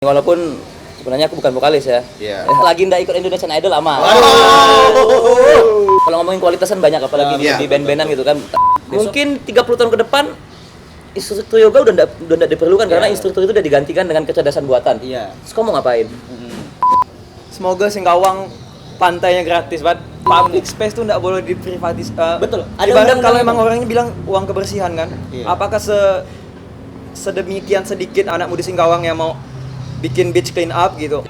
Walaupun sebenarnya aku bukan vokalis ya. Iya. Lagi ndak ikut Indonesian Idol lama. Kalau ngomongin kualitas kan banyak, apalagi di band-bandan gitu kan. Mungkin 30 tahun ke depan instruktur yoga udah ndak diperlukan karena instruktur itu udah digantikan dengan kecerdasan buatan. Iya. Terus kamu mau ngapain? Semoga Singkawang pantainya gratis, banget. Public space tuh nggak boleh diprivatis. Betul. Ada Ibarat undang-undang kalau itu. emang orangnya bilang uang kebersihan kan, Iya. apakah sedemikian sedikit anak muda Singkawang yang mau bikin beach clean up gitu?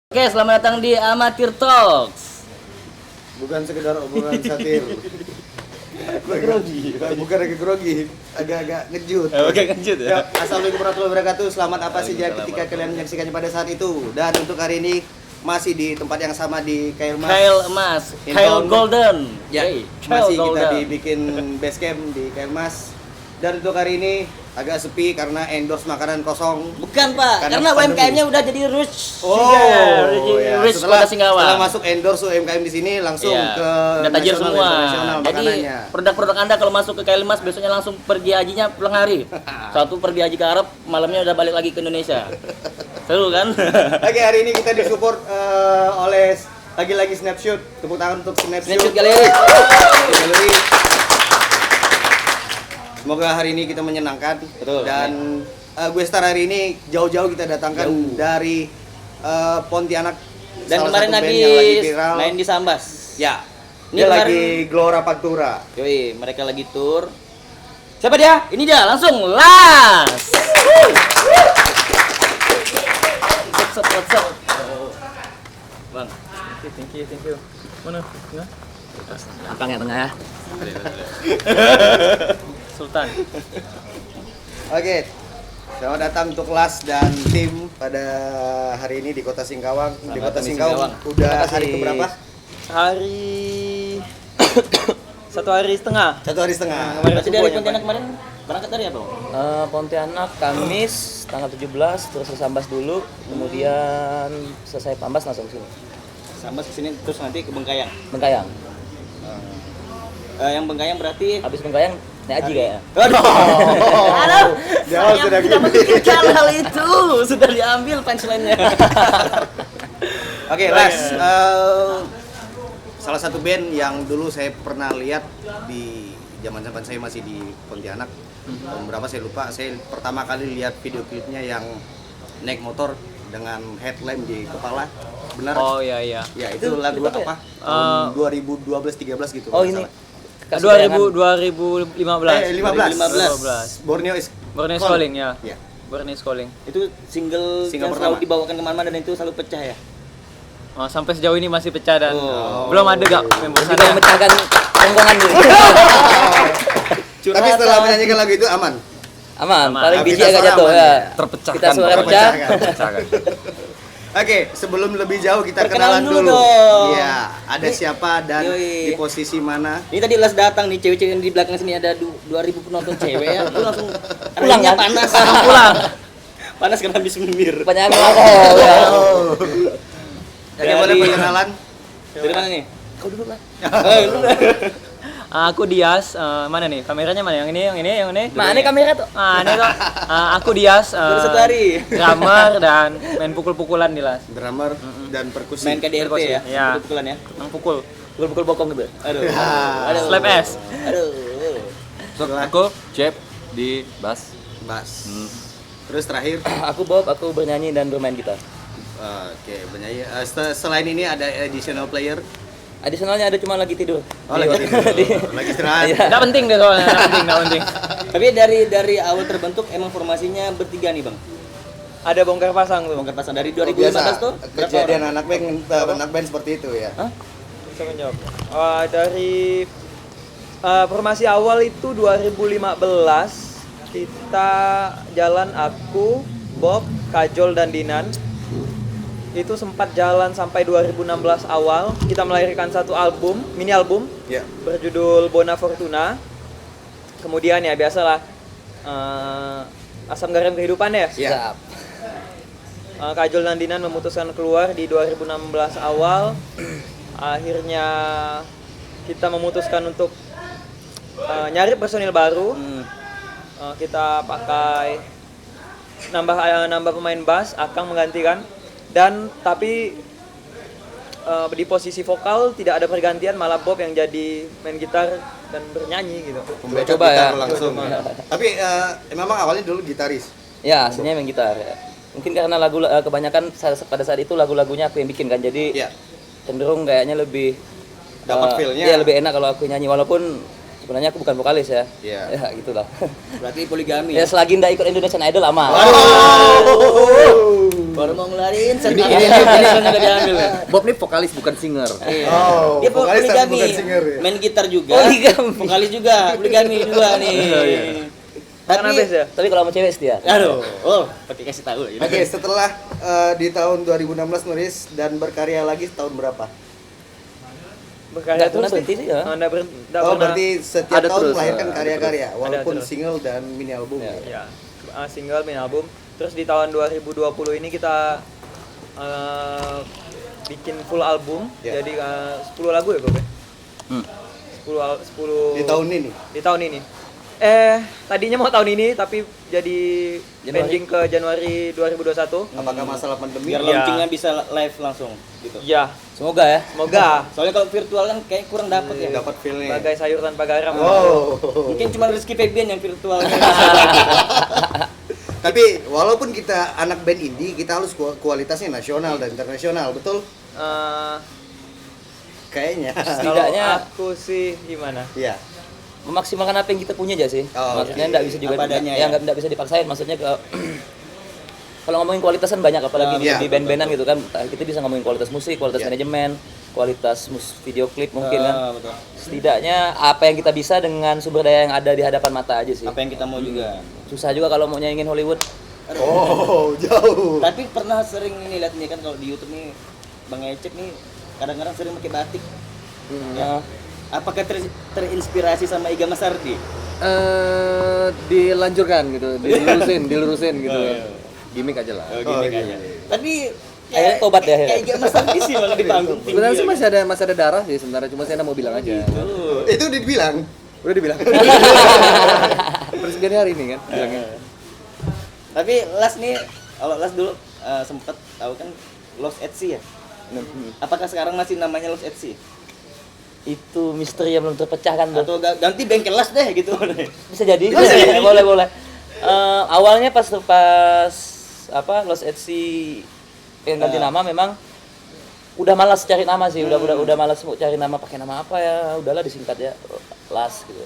Oke, selamat datang di Amatir Talks. Bukan sekedar obrolan satir. Bukan lagi grogi, agak ngejut. Oke, lanjut Ya, Assalamualaikum warahmatullahi wabarakatuh. Selamat apa sih ketika kalian menyaksikannya pada saat itu. Dan untuk hari ini masih di tempat yang sama di Kail Mas. Kail Emas, Kail Golden. Ya, Yey, masih Kail kita Golden. dibikin base camp di Kail Mas. Dan untuk hari ini agak sepi karena endorse makanan kosong. Bukan Pak, karena pandemi. UMKM-nya udah jadi rich. Ya. Rich Setelah Kota Singkawang. setelah masuk endorse UMKM di sini langsung Iya, ke udah tajir nasional, semua. internasional Jadi makanannya. produk-produk Anda kalau masuk ke Kailimas besoknya langsung pergi hajinya pulang hari. Satu pergi haji ke Arab, malamnya udah balik lagi ke Indonesia. Seru kan? Oke, hari ini kita disupport oleh lagi-lagi Snapshot. Tepuk tangan untuk Snapshot. Snapshot Galeri. Galeri. Semoga hari ini kita menyenangkan. Betul. Dan gue Star hari ini jauh-jauh kita datangkan dari Pontianak. Dan salah kemarin satu band lagi yang lagi viral. main di Sambas. Ya. Ini Dia kemarin- lagi Gelora Pantura. Yoi, mereka lagi tour. Siapa dia? Ini dia, langsung las. What's up? Bang. Thank you. Mana? Abang yang tengah ya. Sultan. Oke. Selamat datang untuk Las dan tim pada hari ini di Kota Singkawang. Di Kota datang di Singkawang. Singkawang. Udah Terima kasih. hari keberapa? Hari 1,5 hari. 1 hari setengah. Kemarin Berarti subuh dari nyampe. Pontianak kemarin berangkat dari apa? Pontianak Kamis tanggal 17 terus ke Sambas dulu, kemudian selesai Pambas langsung sini. Sambas kesini terus nanti ke Bengkayang. Bengkayang. Yang Bengkayang berarti Habis Bengkayang naik haji kayaknya. Aduh, Jauh saya sudah tidak gini. memikirkan hal itu. Sudah diambil punchline-nya. Oke, Les. Salah satu band yang dulu saya pernah lihat di zaman-zaman saya masih di Pontianak. Tahun berapa saya lupa. Saya pertama kali lihat video klipnya yang naik motor dengan headlamp di kepala. Benar? Oh iya. Ya, itu lagu itu apa apa? Tahun 2012-13 gitu. Oh kalau ini salah. kasih bayangan. 2015. 15. Borneo is Borneo is Calling. Calling ya. Iya. Borneo is Calling. Itu single yang pertama. selalu dibawakan kemana-mana dan itu selalu pecah ya. Oh, sampai sejauh ini masih pecah dan Oh. belum ada gak member Kita sana. memecahkan tongkongan dulu. Tapi setelah menyanyikan lagu itu aman. Aman, Aman. paling Tapi biji kita agak suara jatuh aman ya. ya. Terpecahkan. Kita suara pecah. Terpecahkan. Oke, sebelum lebih jauh kita Perkenalan kenalan dulu dulu. dong. Iya, ada siapa dan Yoi. di posisi mana? Ini tadi Les datang nih, cewek-cewek yang di belakang sini ada 2000 penonton cewek ya. Lu langsung Pulang, ringnya kan? panas. Pulang. Panas karena habis memir. Banyak alkohol ya. Oke, boleh perkenalan? Dari mana nih? Kau dulu lah. Aku Dias, mana nih? Kameranya mana? Yang ini? Mana kamera tuh? Ini tuh. Aku Dias, Baru 1 hari. drummer dan main pukul-pukulan di Las. Drummer dan perkusi. Main KDRT ya? Iya. Pukulan ya? Yang pukul. Pukul-pukul bokong gitu. Aduh. Ah, Slap S. Aduh. Aku Jeb di bass. Bass. Terus terakhir, Aku Bob, aku bernyanyi dan bermain gitar. oke, penyanyi. Selain ini ada additional player. Additionalnya ada cuma lagi tidur. Oh, lagi tidur. Lagi istirahat. Iya. Nggak penting deh soalnya, nggak penting. Tapi dari awal terbentuk emang formasinya bertiga nih, Bang. ada bongkar pasang tuh. Bongkar pasang dari Oh, 2015 biasa. tuh. Kejadian anak band seperti itu ya. Bisa menjawab. Dari formasi awal itu 2015 kita jalan aku, Bob, Kajol dan Dinan. Itu sempat jalan sampai 2016 awal. Kita melahirkan satu album, mini album Ya. berjudul Bona Fortuna. Kemudian ya biasalah asam garam kehidupan ya. Ya. Kajol dan Dinan memutuskan keluar di 2016 awal. Akhirnya kita memutuskan untuk nyari personil baru. Kita pakai nambah pemain bass, Akang menggantikan. Dan tapi di posisi vokal tidak ada pergantian, malah Bob yang jadi main gitar dan bernyanyi gitu. Pembaca Coba gitar ya. langsung. Tapi memang awalnya dulu gitaris. Ya, aslinya main gitar. Mungkin karena lagu kebanyakan pada saat itu lagu-lagunya aku yang bikin kan, jadi Iya. cenderung kayaknya lebih Dapat feel-nya. Iya, lebih enak kalau aku nyanyi, walaupun sebenarnya aku bukan vokalis ya. Iya. Ya, gitulah. Berarti poligami. Ya selagi nggak ikut Indonesian Idol aman. Baru mau ngelarin Ini nggak diambil. Bob nih vokalis bukan singer. Oh, Dia vokalis tapi poligami. bukan singer ya. Main gitar juga. Poligami. Vokalis juga, poligami dua nih. Karena bass ya. Tapi kalau sama cewek setia. Aduh, pakai kasih tahu gitu. Oke, setelah di tahun 2016 nulis dan berkarya lagi tahun berapa? Berkarya Nggak pernah terus berhenti sih ya. Nggak Oh, berarti setiap Ada tahun terus, melahirkan ada karya-karya walaupun terus. single dan mini album. Ya. ya single main album. Terus di tahun 2020 ini kita bikin full album. Ya. Jadi 10 lagu ya Bob ya? 10 Di tahun ini. di tahun ini. Tadinya mau tahun ini tapi jadi pending ke Januari 2021. Apakah masalah pandemi? Biar Iya. launchingnya bisa live langsung gitu. Ya, Semoga ya. semoga Soalnya kalau virtual kan kayak kurang dapet ya. Dapat feel-nya. bagai sayur tanpa garam. Oh. Mungkin cuma Rizky Febian yang virtual. Tapi walaupun kita anak band indie, kita harus kualitasnya nasional dan internasional, betul? Eh, Kayaknya. kalau Setidaknya aku sih gimana? Iya. memaksimalkan apa yang kita punya aja sih. Oh, Maksudnya oke. nggak bisa juga Apa adanya ya ya. nggak bisa dipaksain. Maksudnya kalau ngomongin kualitas kan banyak, apalagi Iya. di band-bandan gitu kan. Kita bisa ngomongin kualitas musik, kualitas Iya. manajemen, kualitas video klip mungkin kan. Betul. Setidaknya apa yang kita bisa dengan sumber daya yang ada di hadapan mata aja sih. Apa yang kita mau juga. Susah juga kalau mau nyanyiin Hollywood. Oh, jauh. Tapi pernah sering ini lihat nih kan kalau di YouTube nih Bang Ecep nih kadang-kadang sering pakai batik. Ya. Apakah terinspirasi sama Iga Masardi? Dilanjurkan gitu, dilurusin gitu. Gimik aja lah. Gimik aja. Tapi Akhirnya tobat ya, akhirnya. Kayak Iga Masardi sih malah di panggung tinggi. Sebenarnya sih masih ada darah sih sebenarnya, cuma saya nggak mau bilang aja. Itu udah dibilang. Udah dibilang. Presiden hari ini kan bilangnya. Tapi Las nih, kalau Las dulu sempet tahu kan Lost at Sea ya? Apakah sekarang masih namanya Lost at Sea? Itu misteri yang belum terpecahkan tuh. Atau ganti bengkel Las deh gitu? Bisa jadi. boleh. Awalnya pas apa Lost at Sea yang ganti nama memang udah malas cari nama sih, udah malas mau cari nama, pakai nama apa ya, udahlah disingkat ya Las gitu.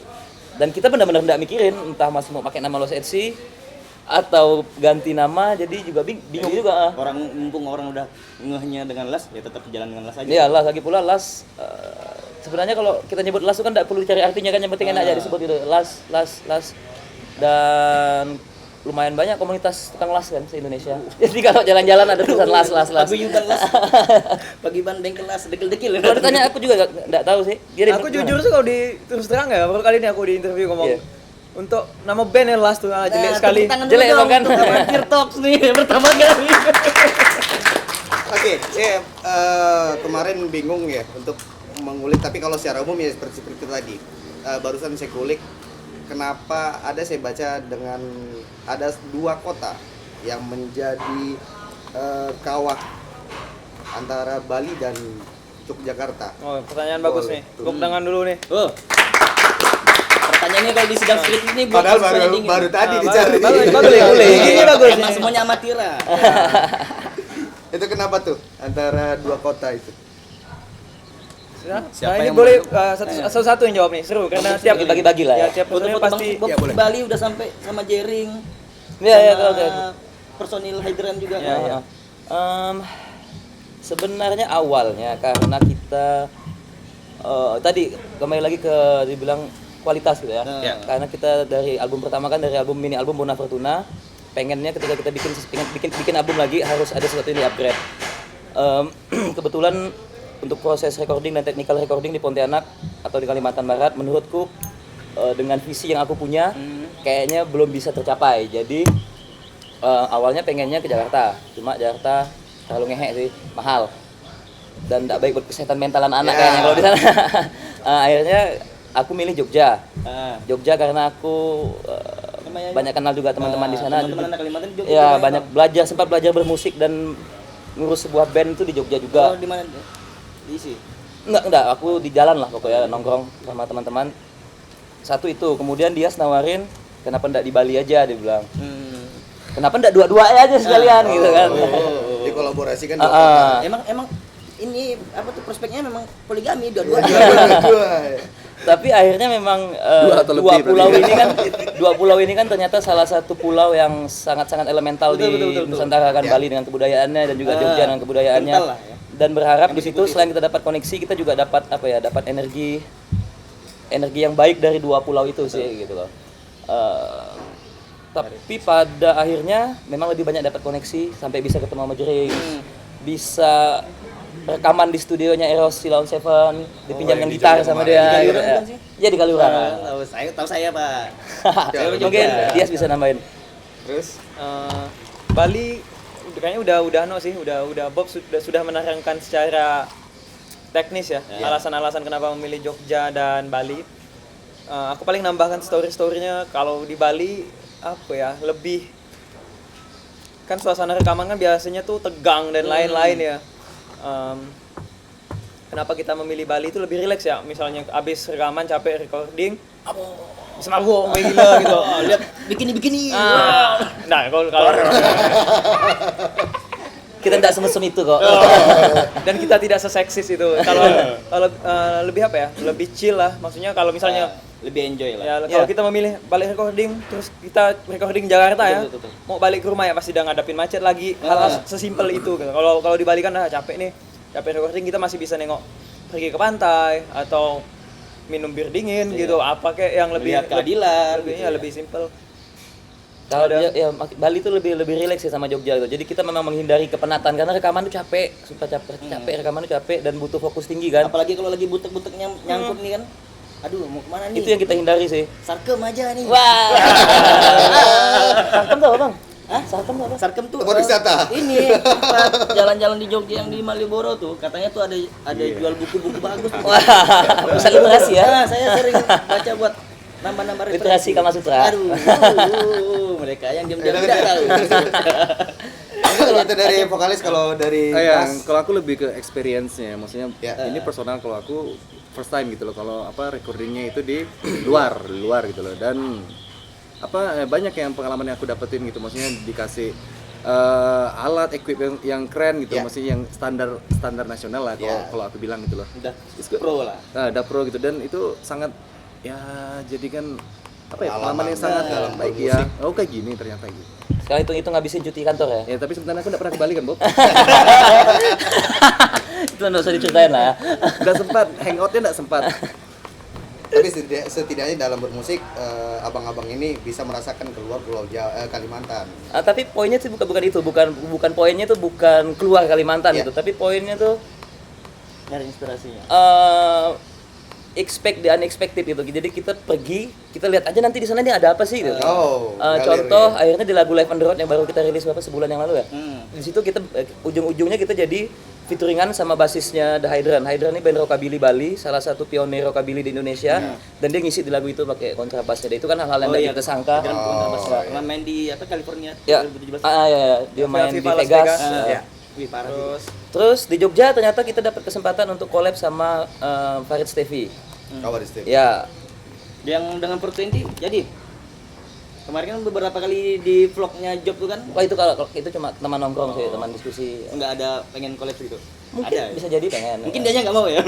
Dan kita benar-benar nggak mikirin entah masih mau pakai nama Lost at Sea atau ganti nama, jadi juga bingung juga. Mumpung orang udah ngehnya dengan Las, ya tetap jalan dengan Las aja. Iya Las, lagi pula Las sebenarnya kalau kita nyebut Las itu kan nggak perlu cari artinya kan, yang penting enak aja disebut gitu. Las. Dan lumayan banyak komunitas tukang las kan se-Indonesia. Jadi kalau jalan-jalan ada tulisan las. Paguyuban Las. Paguyuban bengkel Las, dekil-dekil. Kalau ditanya aku juga nggak tahu sih. Aku jujur sih kalau terus terang ya, baru kali ini aku di interview ngomong. Iya. Untuk nama band yang Last tuh jelek sekali. Jelek emang kan? Peer Talks nih pertama kali. Oke, saya kemarin bingung ya untuk mengulik, tapi kalau secara umum ya seperti itu tadi. Barusan saya kulik kenapa saya baca dengan ada dua kota yang menjadi kawah antara Bali dan Yogyakarta. Oh, pertanyaan bagus Boleh. nih. Tepuk tangan dulu nih. Oh. Pertanyaannya kalau di sidang skrip ini Padahal semuanya dingin. baru tadi Ah, dicari. bagus. Ini bagus. Emang semuanya amatira. Itu kenapa tuh antara dua kota itu? Nah, ini boleh satu-satu yang jawab nih, seru karena tiap Bagi-bagi lah ya. tiap personil Foto-foto pasti Bang Bob ya, boleh. Bali udah sampai sama Jering. Iya, sama oke. personil Hydran juga Ya, nggak ya? sebenarnya awalnya karena kita tadi kembali lagi ke dibilang kualitas gitu ya. Ya. Karena kita dari album pertama kan dari album mini album Bona Fortuna, pengennya ketika kita bikin album lagi harus ada sesuatu yang di-upgrade. Kebetulan untuk proses recording dan technical recording di Pontianak atau di Kalimantan Barat menurutku dengan visi yang aku punya kayaknya belum bisa tercapai. Jadi awalnya pengennya ke Jakarta, cuma Jakarta terlalu ngehe sih, mahal dan tidak baik buat kesehatan mental anak-anak kayaknya kalau di sana. Akhirnya aku milih Jogja. Jogja karena aku Namanya- banyak kenal juga teman-teman di sana. Teman-teman anak Kalimantan juga. Ya banyak belajar, sempat belajar bermusik dan ngurus sebuah band itu di Jogja juga. Oh, di mana? Diisi. Enggak, aku di jalan lah pokoknya nongkrong sama teman-teman. Satu itu, kemudian dia nawarin kenapa enggak di Bali aja, dia bilang. Kenapa enggak dua-duanya aja sekalian gitu kan. Dikolaborasikan Emang ini apa tuh prospeknya memang poligami dua-dua. Tapi akhirnya memang Dua atau dua lebih pulau berarti. ini kan dua pulau ini kan ternyata salah satu pulau yang sangat-sangat elemental Betul. di Nusantara kan, Bali dengan kebudayaannya dan juga Jogja dengan kebudayaannya. kental lah ya. Dan berharap di situ selain kita dapat koneksi, kita juga dapat dapat energi yang baik dari dua pulau itu sih gitu loh. Tapi pada akhirnya memang lebih banyak dapat koneksi sampai bisa ketemu sama Jering, bisa rekaman di studionya Eros di Lawn Seven, dipinjamkan gitar sama dia Di gitu Kaliuran ya. bukan sih? Iya di Kaliuran. Tahu saya, Pak. Mungkin dia bisa nambahin. Terus Bali kayaknya udah Bob sudah menerangkan secara teknis ya alasan-alasan kenapa memilih Jogja dan Bali. Aku paling nambahkan story-storynya kalau di Bali apa ya, lebih kan suasana rekaman kan biasanya tuh tegang dan lain-lain ya. Kenapa kita memilih Bali itu lebih rileks ya, misalnya abis rekaman capek recording bisa mabuk kayak gila gitu. Lihat bikini. Nah kalau Kita tidak semesem itu kok. dan kita tidak seseksis itu. Kalau lebih apa ya, lebih chill lah, maksudnya kalau misalnya Lebih enjoy lah. ya kalau kita memilih balik recording terus kita recording Jakarta ya, Betul. mau balik ke rumah ya pasti udah ngadapin macet lagi, hal sesimpel itu gitu. Kalau di Bali kan capek recording, kita masih bisa nengok pergi ke pantai atau minum bir dingin gitu, apa kayak yang lebih Lihat keadilan lebih, gitu ya, ya. lebih simple. Kalau Bali itu lebih rileks sih sama Jogja gitu. Jadi kita memang menghindari kepenatan karena rekaman itu capek, sumpah capek rekaman itu capek dan butuh fokus tinggi kan. Apalagi kalau lagi butek-buteknya nyangkut nih kan. Aduh, mau kemana nih? Itu yang kita hindari sih. Sarkem aja nih. Wah. Sarkem tuh apa, Bang? Hah? Sarkem tuh apa? Sarkem tuh Tempat wisata. Ini tempat jalan-jalan di Jogja yang di Malioboro tuh, katanya tuh ada jual buku-buku bagus. Wah, pusat literasi ya. Nah, saya sering baca buat nambah-nambah Literasi Kama Sutra. Aduh, mereka yang diam-diam tidak tahu. Kalau itu dari vokalis, kalau dari Mas, Kalau aku lebih ke experience-nya, maksudnya Ya. ini personal kalau aku first time gitu loh, kalau recordingnya itu di luar gitu loh, dan banyak yang pengalaman yang aku dapetin gitu, maksudnya dikasih alat equipment yang keren gitu, Ya. maksudnya yang standar nasional lah kalau aku bilang gitu loh. Udah pro lah. Udah pro gitu, dan itu sangat ya jadikan pengalaman yang sangat dalam baik bermusik. ya. Oh kayak gini ternyata gitu. Sekarang itu ngabisin cuti kantor ya. Ya tapi sebenarnya aku enggak pernah kembali kan, Bob. Itu enggak usah diceritain lah ya. Enggak sempat, hangoutnya enggak sempat. tapi setidaknya dalam bermusik abang-abang ini bisa merasakan keluar pulau Kalimantan. Tapi poinnya sih bukan itu, bukan poinnya tuh bukan keluar Kalimantan Ya. gitu, tapi poinnya tuh Nyari inspirasinya. expect the unexpected gitu. Jadi kita pergi, kita lihat aja nanti di sana nih ada apa sih gitu. Galeri. Contoh akhirnya di lagu Live on the Road yang baru kita rilis sebulan yang lalu ya. Hmm. Di situ kita ujung-ujungnya kita jadi featuringan sama basisnya The Hydran. Hydran ini band rockabilly Bali, salah satu pionir rockabilly di Indonesia. Dan dia ngisi di lagu itu pakai kontrabasnya. Itu kan hal-hal yang nggak kita sangka. Pernah main di California Ya, 2017. dia main di Viva Las Vegas. Vegas. Ya. Wih, parah sih. Terus di Jogja ternyata kita dapat kesempatan untuk collab sama Farid Stevi. Kawan di Ya, Yang dengan Pro20 jadi kemarin kan beberapa kali di vlognya Job tuh kan wah itu kalau itu cuma teman nongkrong sih, teman diskusi. nggak ada pengen collab gitu. Mungkin Ada ya? bisa jadi pengen. Mungkin dia nggak mau ya.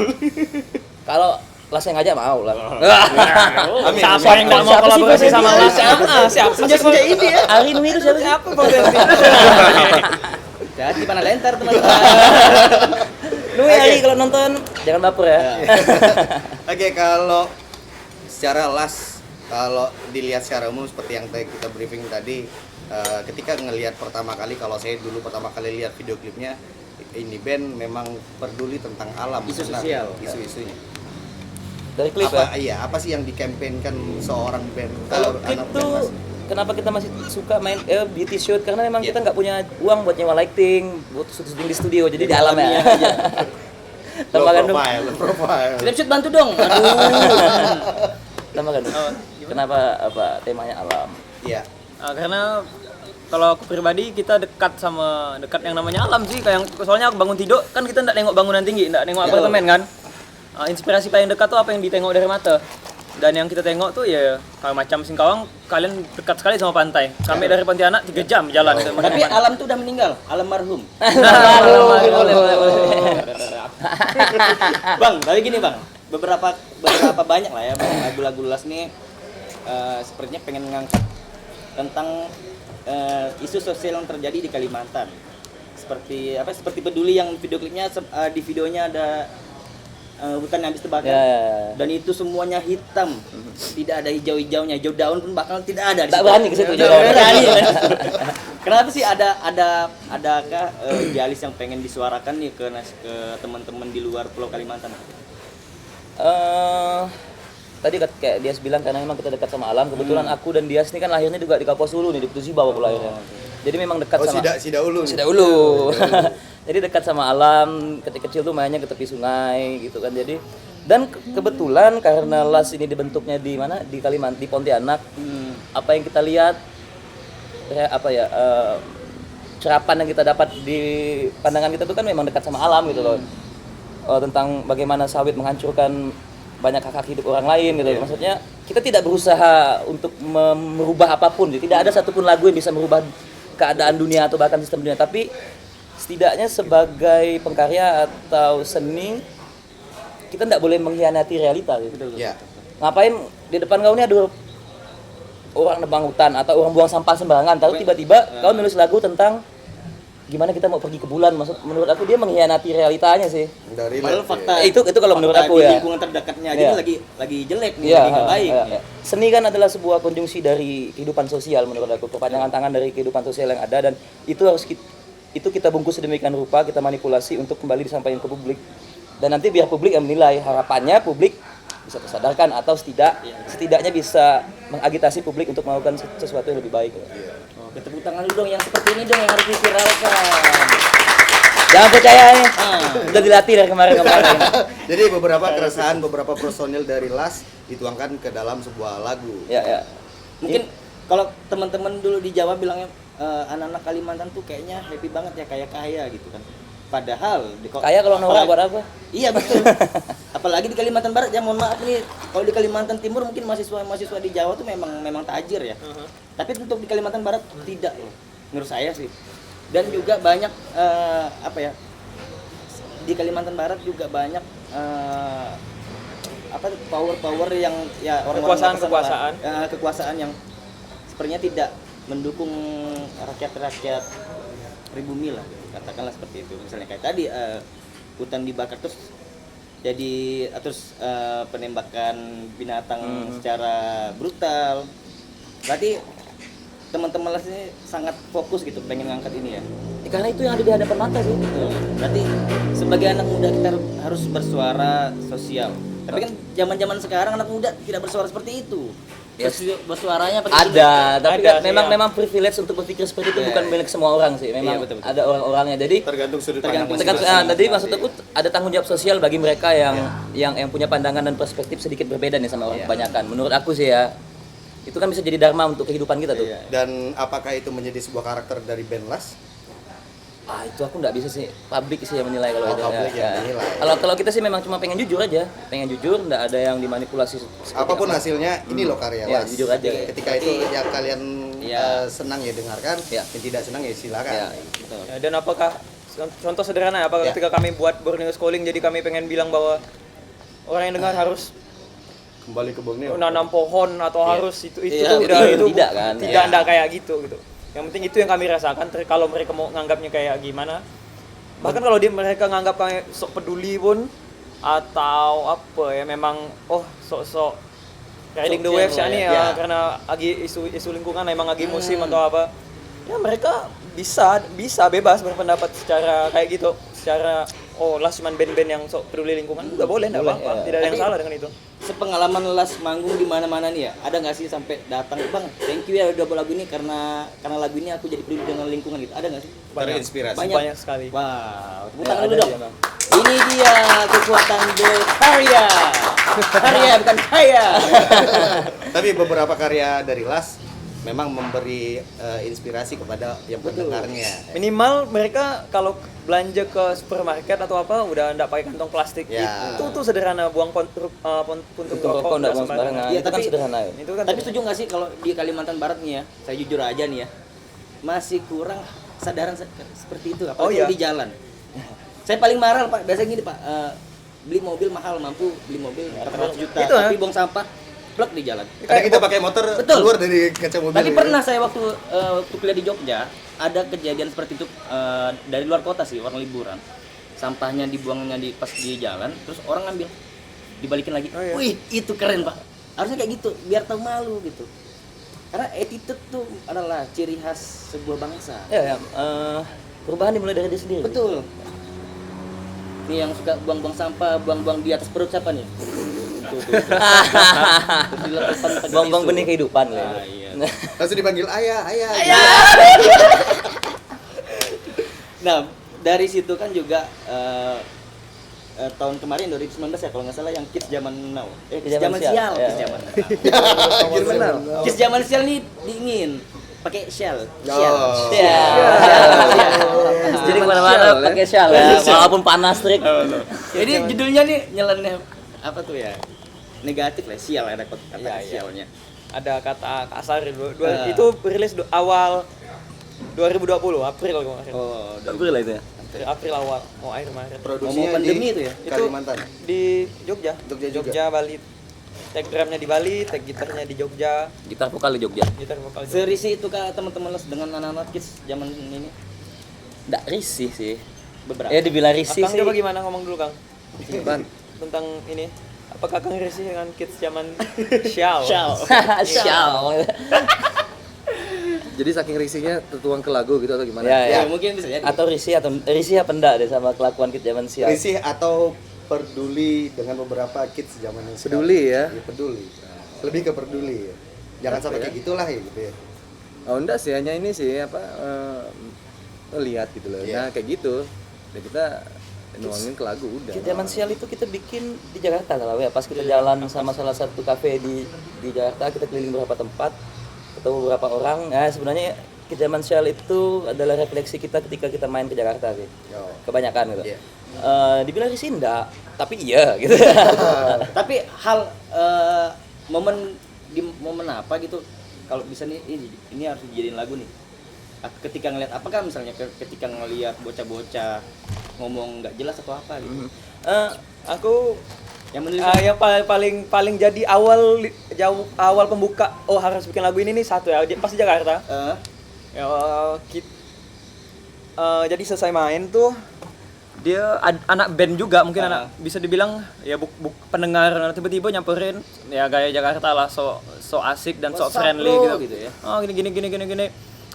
Kalau Las yang ngajak mau lah. Siapa yang nggak mau kolaborasi sama Las? Siapa? Senja ini ya. Ari Numi itu siapa sih? Siapa potensi? Jadi mana lentar teman-teman. Numi Ari kalau nonton jangan baper ya. Oke, kalau secara las, kalau dilihat secara umum seperti yang tadi kita briefing tadi, ketika ngelihat pertama kali, kalau saya dulu pertama kali lihat video klipnya, ini band memang peduli tentang alam, Isu sebenarnya, sosial. isu-isunya. Dari klip Apa ya. iya, apa sih yang dikampanyekan seorang band? Kalau klip anak tuh band, Mas? kenapa kita masih suka main beauty shoot, karena memang kita nggak punya uang buat nyewa lighting, buat syuting di studio, jadi di alam ya. Tambahkan dong. Low profile. Film shoot bantu dong. Aduh. Tambahkan dong. Kenapa apa temanya alam? Iya. Karena kalau aku pribadi kita dekat yang namanya alam sih. Kayak soalnya aku bangun tidur kan kita nggak nengok bangunan tinggi, nggak nengok apartemen kan. Inspirasi paling dekat tuh apa yang ditengok dari mata. Dan yang kita tengok tuh ya kalau macam Singkawang, kalian dekat sekali sama pantai. Kami dari Pontianak 3 jam jalan. Tapi alam tuh udah meninggal, alam marhum. Bang, tapi gini bang, beberapa banyak lah ya bang, lagu-lagu Las nih sepertinya pengen ngangkat tentang isu sosial yang terjadi di Kalimantan. Seperti peduli yang video klipnya di videonya ada hutan yang habis terbakar. Ya. Dan itu semuanya hitam, tidak ada hijau-hijaunya, hijau daun pun bakal tidak ada di Tak situ. berani ke situ Nggak jauh. berani. Kenapa sih adakah idealis yang pengen disuarakan nih ke teman-teman di luar Pulau Kalimantan? Tadi kayak Dias bilang karena memang kita dekat sama alam. Kebetulan aku dan Dias ini kan lahirnya juga di Kapuas Hulu nih, di Putus Siba aku lahirnya. Jadi memang dekat sama Sida Ulu. Sida Ulu. Jadi dekat sama alam, kecil-kecil tuh mainnya ke tepi sungai gitu kan. Jadi dan kebetulan karena Las ini dibentuknya di mana? Di Kalimantan, di Pontianak. Apa yang kita lihat cerapan yang kita dapat di pandangan kita tuh kan memang dekat sama alam gitu loh. Tentang bagaimana sawit menghancurkan banyak hak hidup orang lain gitu. Maksudnya kita tidak berusaha untuk merubah apapun, gitu. Tidak ada satupun lagu yang bisa merubah keadaan dunia atau bahkan sistem dunia, tapi setidaknya sebagai pengkarya atau seni kita tidak boleh mengkhianati realita gitu. Iya. Ngapain di depan kau ini ada orang nebang hutan atau orang buang sampah sembarangan, tahu tiba-tiba kau nulis lagu tentang gimana kita mau pergi ke bulan. Menurut aku dia mengkhianati realitanya sih. Dari Padahal fakta Itu kalau menurut fakta aku di ya. lingkungan terdekatnya aja Iya. lagi jelek nih, Iya, lagi nggak baik. iya. Seni kan adalah sebuah konjungsi dari kehidupan sosial menurut aku, perpanjangan tangan dari kehidupan sosial yang ada, dan itu harus kita bungkus sedemikian rupa, kita manipulasi untuk kembali disampaikan ke publik. Dan nanti biar publik yang menilai, harapannya publik bisa tersadarkan atau setidaknya bisa mengagitasi publik untuk melakukan sesuatu yang lebih baik. Oke, tepuk tangan dulu dong yang seperti ini dong yang harus diviralkan. Jangan percaya nih, udah dilatih dari kemarin-kemarin. Jadi beberapa keresahan beberapa personil dari Las dituangkan ke dalam sebuah lagu. Ya. Mungkin kalau teman-teman dulu di Jawa bilangnya anak-anak Kalimantan tuh kayaknya happy banget ya, kaya gitu kan. Padahal Kayak kalau norak buat apa? Iya betul. Apalagi di Kalimantan Barat ya, mohon maaf nih. Kalau di Kalimantan Timur mungkin mahasiswa di Jawa tuh memang tajir ya. Tapi untuk di Kalimantan Barat tidak loh. Menurut saya sih. Dan juga banyak di Kalimantan Barat juga banyak power yang ya orang-orang kekuasaan yang sepertinya tidak mendukung rakyat pribumi lah, katakanlah seperti itu. Misalnya kayak tadi hutan dibakar terus penembakan binatang secara brutal. Berarti teman-teman Las ini sangat fokus gitu pengen ngangkat ini ya. Karena itu yang ada di hadapan mata sih. Berarti sebagai anak muda kita harus bersuara sosial. Tapi kan zaman-zaman sekarang anak muda tidak bersuara seperti itu. Bersuaranya pakai Ada, tapi Ada sih, memang privilege untuk berpikir seperti itu bukan milik semua orang sih. Memang betul. ada orang-orangnya. Jadi Tergantung sudut pandang tadi maksud aku ada tanggung jawab sosial bagi mereka yang punya pandangan dan perspektif sedikit berbeda nih sama orang kebanyakan. Menurut aku sih ya, itu kan bisa jadi dharma untuk kehidupan kita tuh. Dan apakah itu menjadi sebuah karakter dari band Las? Itu aku nggak bisa sih, publik sih yang menilai kalau itu. Publik yang menilai. Kalau kita sih memang cuma pengen jujur aja, nggak ada yang dimanipulasi. Apapun hasilnya, ini loh karya Ya, Las. jujur aja. Ketika itu ya kalian Ya. senang ya dengarkan, Ya. yang tidak senang ya silakan. Ya. Ya, dan apakah contoh sederhana apakah Ya. ketika kami buat Borneo Calling, jadi kami pengen bilang bahwa orang yang dengar harus Kembali ke Borneo. nanam pohon atau harus itu Iya, tuh udah itu tidak kan? tidak Iya. ada kayak gitu. Yang penting itu yang kami rasakan. Kalau mereka mau nganggapnya kayak gimana, bahkan kalau mereka nganggap kayak sok peduli pun atau apa ya, memang sok riding the Sok waves care ya nih lah ya, ya. karena lagi isu memang emang lagi musim atau apa, ya mereka bisa bebas berpendapat secara kayak gitu, secara lah cuman band-band yang sok peduli lingkungan, nggak boleh, nggak Boleh, apa-apa, ya. tidak ada yang Tapi- salah dengan itu. Sepengalaman Las manggung di mana-mana nih ya, ada nggak sih sampai datang, Bang, thank you ya udah bawa lagu ini karena lagu ini aku jadi peduli dengan lingkungan gitu, ada nggak sih? Terinspirasi. Banyak sekali. Wow, tepuk Ya, tangan ada dulu dong. sih, Bang. Ini dia kekuatan berkarya. Karya bukan kaya. Tapi beberapa karya dari Las memang memberi inspirasi kepada yang pendengarnya. Minimal mereka kalau belanja ke supermarket atau apa udah nggak pakai kantong plastik. Ya. Itu tuh sederhana, buang puntung Untuk rokok rokok nggak nggak buang sembarangan. Iya, Itu kan tapi- sederhana ya. Itu kan Tapi setuju nggak sih kalau di Kalimantan Barat nih ya, saya jujur aja nih ya, masih kurang kesadaran seperti itu, apalagi Oh, iya. di jalan. Saya paling marah Pak, biasanya gini Pak, beli mobil mahal, mampu beli mobil 400 juta, Itu, tapi buang sampah plek di jalan. Karena kita pakai motor Betul. keluar dari kaca mobil. Tapi ya. pernah saya waktu kuliah di Jogja, ada kejadian seperti itu dari luar kota sih, orang liburan. Sampahnya dibuangnya pas di jalan, terus orang ngambil, dibalikin lagi. Oh, iya. Wih, itu keren Pak. Harusnya kayak gitu, biar tahu malu gitu. Karena attitude tuh adalah ciri khas sebuah bangsa. Ya, perubahan dimulai dari diri sendiri. Betul. Nih yang suka buang-buang sampah, buang-buang di atas perut siapa nih? Tuh. Terus dilepaskan pakai Buang-buang tisu. benih kehidupan Ah, ya. iya. Langsung dipanggil ayah. Nah, dari situ kan juga tahun kemarin 2019 ya kalau nggak salah yang Kids Zaman Now. Kids Kids Zaman Zaman Sial. Sial, Ya. Kids Zaman Now. Kids Zaman Sial nih dingin, pakai shell. Shell. Ya. Jadi kemana-mana pakai shawl ya, walaupun panas trik. Jadi judulnya nih nyeleneh apa tuh ya? Negatif lah, sial ada kata Iya, iya. sialnya. ada kata kasar itu rilis awal 2020 April kalau nggak salah. Oh, April lah itu ya. April awal mau akhir Maret. Produksinya Ngomong pandemi di itu ya? Kalimantan. Di Jogja. Jogja juga. Bali. Tag drumnya di Bali, tag gitarnya di Jogja, Gitar vokal di Jogja. gitar vokal Jogja. Serisi itu kah teman-teman les dengan anak-anak kids zaman ini? Nggak risih sih. Beberapa. Ya dibilang risih Kang sih. coba gimana ngomong dulu Kang Apaan? tentang ini. Apakah Kang risih dengan kids zaman Xiao? Shawl. Jadi saking risihnya tertuang ke lagu gitu atau gimana? Ya, Ya, ya. mungkin bisa jadi. Atau risih apa enggak deh sama kelakuan Kid zaman sial. Risih atau peduli dengan beberapa kids zaman yang sekarang. Peduli ya? Iya, peduli. Lebih ke peduli ya. Jangan sampai kayak gitulah ya gitu ya. Oh enggak sih, hanya ini sih apa lihat gitu loh. Iya. Nah, kayak gitu. Dan kita nuangin ke lagu udah. Kid zaman sial itu kita bikin di Jakarta kalau ya. Pas kita jalan sama salah satu kafe di Jakarta, kita keliling beberapa tempat, ketemu beberapa orang. Nah, sebenarnya Kid zaman sial itu adalah refleksi kita ketika kita main ke Jakarta sih. Yo. Kebanyakan gitu. Iya. Dibilang risih enggak, tapi iya gitu. Tapi hal momen di momen apa gitu kalau bisa nih ini harus dijadiin lagu nih. Ketika ngeliat apakah misalnya ketika ngeliat bocah-bocah ngomong nggak jelas atau apa gitu. Aku Yang menulis yang paling jadi awal pembuka harus bikin lagu ini nih satu ya pasti Jakarta. Ya, jadi selesai main tuh dia anak band juga mungkin anak bisa dibilang ya pendengar tiba-tiba nyamperin ya gaya Jakarta lah so asik dan so What's up, friendly bro? gitu. Gitu ya. Oh gini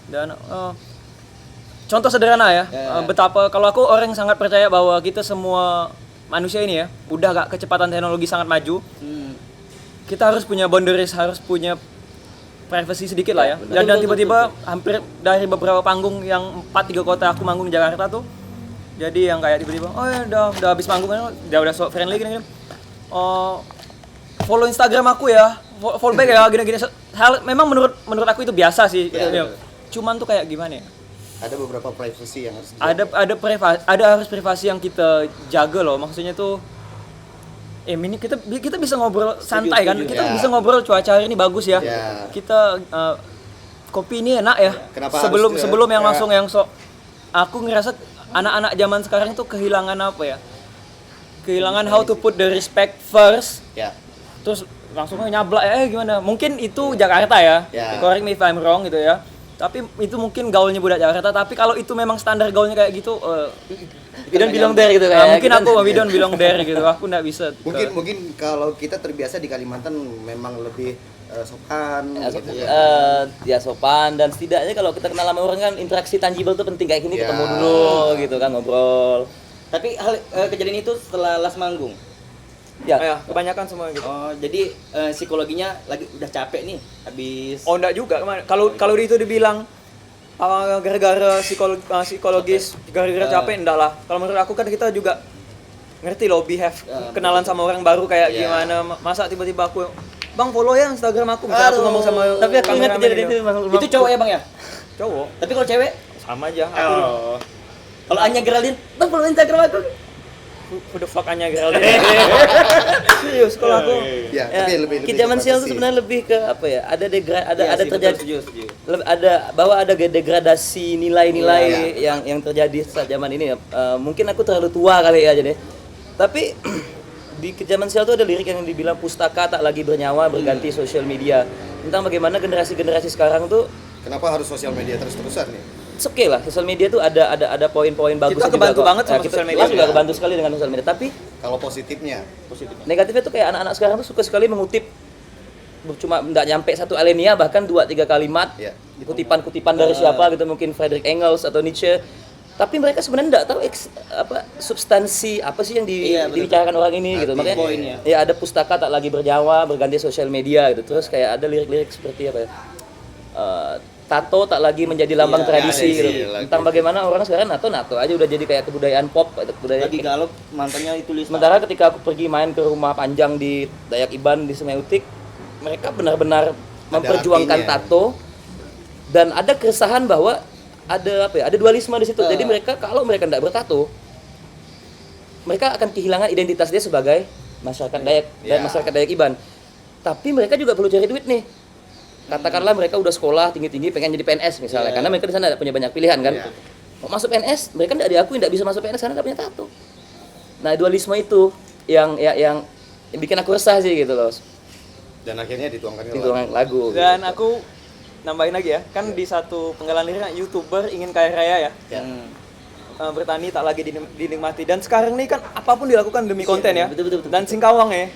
dan contoh sederhana ya betapa kalau aku orang yang sangat percaya bahwa kita semua manusia ini ya udah gak kecepatan teknologi sangat maju, kita harus punya boundaries, harus punya privacy sedikit lah ya. Dan tiba-tiba hampir dari beberapa panggung yang 4-3 kota aku manggung di Jakarta tuh, jadi yang kayak tiba-tiba, oh ya udah habis manggung kan, udah so friendly gini. Follow Instagram aku ya, follow back ya gini-gini. Hal memang menurut aku itu biasa sih. Ya. Cuman tuh kayak gimana ya? Ada beberapa privacy yang harus Ada harus privasi yang kita jaga loh. Maksudnya tuh ini kita bisa ngobrol santai kan, setuju. kita Ya. bisa ngobrol cuaca hari ini bagus ya. Ya. Kita kopi ini enak ya. Kenapa sebelum yang ya. langsung yang aku ngerasa anak-anak zaman sekarang tuh kehilangan apa ya? Kehilangan how to put the respect first ya. terus langsung nyablak gimana? Mungkin itu Jakarta ya. Ya. Correct me if I'm wrong gitu ya. Tapi itu mungkin gaulnya budak Jakarta, tapi kalau itu memang standar gaulnya kayak gitu We don't belong there gitu kayak. mungkin aku we don't belong there gitu. Aku enggak bisa. Mungkin kalau kita terbiasa di Kalimantan memang lebih sopan gitu ya. Ya sopan, dan setidaknya kalau kita kenal sama orang kan interaksi tangible tuh penting, kayak gini Ya. ketemu dulu gitu kan, ngobrol. Tapi kejadian itu setelah last manggung. Ya, Ya, kebanyakan semua gitu. Oh, jadi psikologinya lagi udah capek nih habis. Oh enggak juga kemarin. Kalau itu dibilang gara-gara psikologis, gara-gara capek enggak lah. Kalau menurut aku kan kita juga ngerti loh behave, kenalan sama orang baru kayak Iya. gimana. Masa tiba-tiba aku, "Bang, follow ya Instagram aku." Misalnya aku ngomong sama tapi aku ingat kameramen kejadian gitu. itu Bang. Itu cowok ya, Bang ya? Cowok. Tapi kalau cewek? Sama aja. Aku Kalau Anya Geraldine, "Bang, follow Instagram aku." who the fuck Anya Geraldine. Serius kalau aku. Ya, Ya, tapi lebih zaman sial itu dibatasi. sebenarnya lebih ke apa ya? Ada Iya ada sih, terjadi betul, setuju. ada degradasi nilai-nilai yang terjadi saat zaman ini ya. Mungkin aku terlalu tua kali ya jadi. Tapi di Kejaman Sial itu ada lirik yang dibilang pustaka tak lagi bernyawa berganti sosial media. Tentang bagaimana generasi-generasi sekarang tuh Kenapa harus sosial media terus-terusan nih? oke lah, sosial media tuh ada poin-poin bagus Kita juga kebantu kok. banget sama Kita sosial media. juga kebantu sekali dengan sosial media, tapi Kalau positifnya, negatifnya tuh kayak anak-anak sekarang tuh suka sekali mengutip cuma nggak nyampe satu alinea, bahkan 2-3 kalimat Ya. kutipan-kutipan dari siapa gitu, mungkin Friedrich Engels atau Nietzsche, tapi mereka sebenarnya nggak tahu substansi apa sih yang Iya, betul. dibicarakan orang ini gitu. Makanya poinnya. ya ada pustaka tak lagi bernyawa berganti sosial media gitu. Terus kayak ada lirik-lirik seperti apa ya, tato tak lagi menjadi lambang Iya, tradisi iya, gitu. iya, lagi. Tentang bagaimana orang sekarang nato aja udah jadi kayak kebudayaan pop, kebudayaan. Lagi galau mantannya ditulis. Sementara ketika aku pergi main ke rumah Panjang di Dayak Iban di Sungai Utik, mereka benar-benar memperjuangkan artinya. tato, dan ada keresahan bahwa ada apa ya? Ada dualisme di situ. Jadi mereka kalau mereka tidak bertato, mereka akan kehilangan identitas dia sebagai masyarakat Dayak dan Ya. masyarakat Dayak Iban. Tapi mereka juga perlu cari duit nih. Katakanlah mereka udah sekolah tinggi-tinggi pengen jadi PNS misalnya, karena mereka di sana punya banyak pilihan kan. Ya. Mau masuk PNS, mereka tidak diakui, tidak bisa masuk PNS karena tidak punya tato. Nah, dualisme itu yang bikin aku resah sih gitu loh. dan akhirnya dituangkan ke Itu lagu. Dan aku nambahin lagi ya, kan di satu penggalan liriknya YouTuber ingin kaya raya ya. Ya. Bertani tak lagi dinikmati, dan sekarang nih kan apapun dilakukan demi konten ya. betul. Dan Singkawang ya,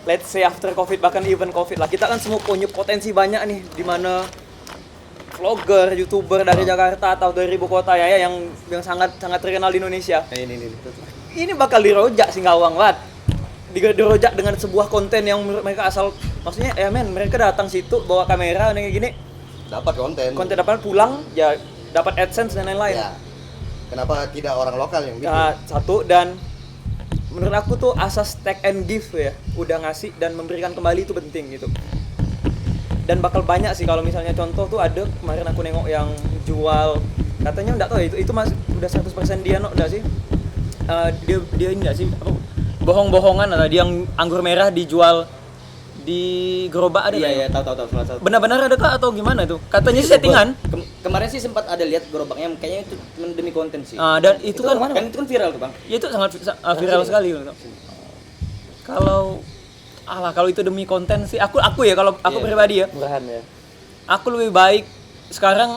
let's say after COVID, bahkan even COVID lah, kita kan semua punya potensi banyak nih, di mana vlogger, YouTuber dari Jakarta atau dari ibu kota ya yang sangat terkenal di Indonesia. Nah, ini. Ini bakal dirojak Singkawang banget. Dirojak dengan sebuah konten yang menurut mereka asal, maksudnya ya men, mereka datang situ bawa kamera kayak gini, Dapat konten. dapat pulang ya dapat AdSense dan lain-lain. Ya. Kenapa tidak orang lokal yang bikin? Nah, satu, dan menurut aku tuh asas take and give ya, udah ngasih dan memberikan kembali itu penting gitu. Dan bakal banyak sih, kalau misalnya contoh tuh ada kemarin aku nengok yang jual, katanya enggak tahu itu mas udah 100% dia enggak sih? Dia enggak sih apa, bohong-bohongan atau dia yang anggur merah dijual di gerobak ada nggak? Iya, tahu salah satu. Benar-benar ada kah atau gimana itu? Katanya sih settingan. Kemarin sih sempat ada lihat gerobaknya, kayaknya itu demi konten sih. Dan itu kan Itu kan viral tuh, Bang. ya itu sangat viral sekali gitu. Kalau itu demi konten sih, aku ya, kalau aku pribadi ya, Murahan ya. aku lebih baik sekarang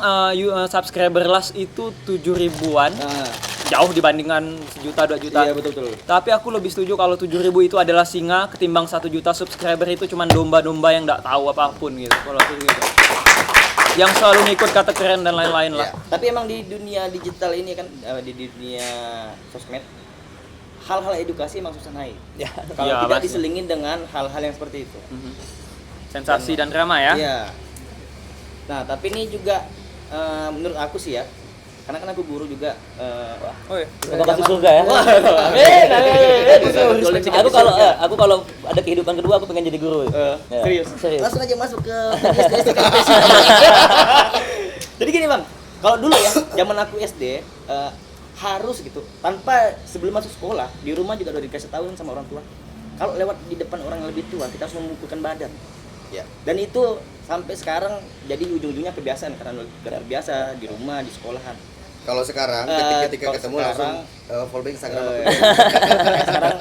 subscriber last itu 7.000-an, Nah, jauh dibandingkan 1 juta 2 juta. iya betul. Tapi aku lebih setuju kalau 7.000 itu adalah singa ketimbang 1 juta subscriber itu cuman domba-domba yang nggak tahu apapun gitu. Kalau aku gitu. Yang selalu ngikut kata keren dan lain-lain lah. Tapi emang di dunia digital ini kan, di dunia sosmed, hal-hal edukasi emang susah naik. Ya. Kalau Ya, tidak pasti. diselingin dengan hal-hal yang seperti itu. Sensasi dan drama ya. Iya. Nah, tapi ini juga menurut aku sih ya, karena kan aku guru juga. Oh iya. Semoga masuk surga ya. Aku kalau ada kehidupan kedua aku pengen jadi guru. Ya. Serius? Serius. Langsung aja masuk ke SD. Jadi gini Bang, kalau dulu ya, zaman aku SD harus gitu, tanpa sebelum masuk sekolah, di rumah juga udah dikasih tahu sama orang tua. Kalau lewat di depan orang yang lebih tua, kita harus memukulkan badan. Ya. Dan itu sampai sekarang jadi ujung-ujungnya kebiasaan, karena udah terbiasa di rumah, di sekolahan. Kalau sekarang ketika kalau ketemu sekarang, langsung follow back Instagram aku. Sekarang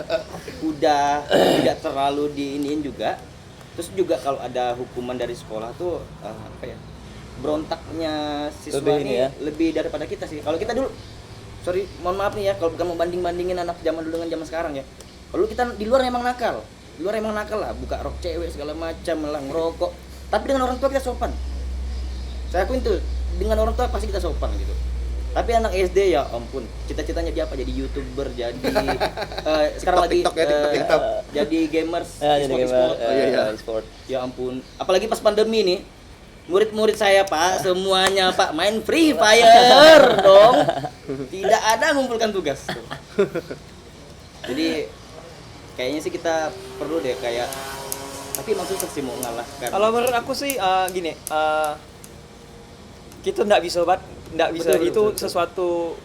udah tidak terlalu diiniin juga. Terus juga kalau ada hukuman dari sekolah tuh apa ya, berontaknya siswa Lebih ini ini ya. lebih daripada kita sih. Kalau kita dulu, sorry, mohon maaf nih ya, kalau bukan mau banding-bandingin anak zaman dulu dengan zaman sekarang ya. Kalau kita di luar emang nakal, lah, buka rok cewek segala macam, lah ngerokok. Tapi dengan orang tua kita sopan. Saya akuin tuh, dengan orang tua pasti kita sopan gitu. Tapi anak SD ya ampun, cita-citanya dia apa? Jadi YouTuber, jadi sekarang lagi TikTok ya, TikTok. jadi gamers, Ya, jadi e-sport. gamer, e-sport. Ya ampun, apalagi pas pandemi nih, murid-murid saya Pak, semuanya Pak main Free Fire dong. Tidak ada ngumpulkan tugas. Jadi kayaknya sih kita perlu deh kayak, tapi emang susah sih mau ngalahkan. Kalau menurut aku sih gini, kita nggak bisa Betul, itu betul. sesuatu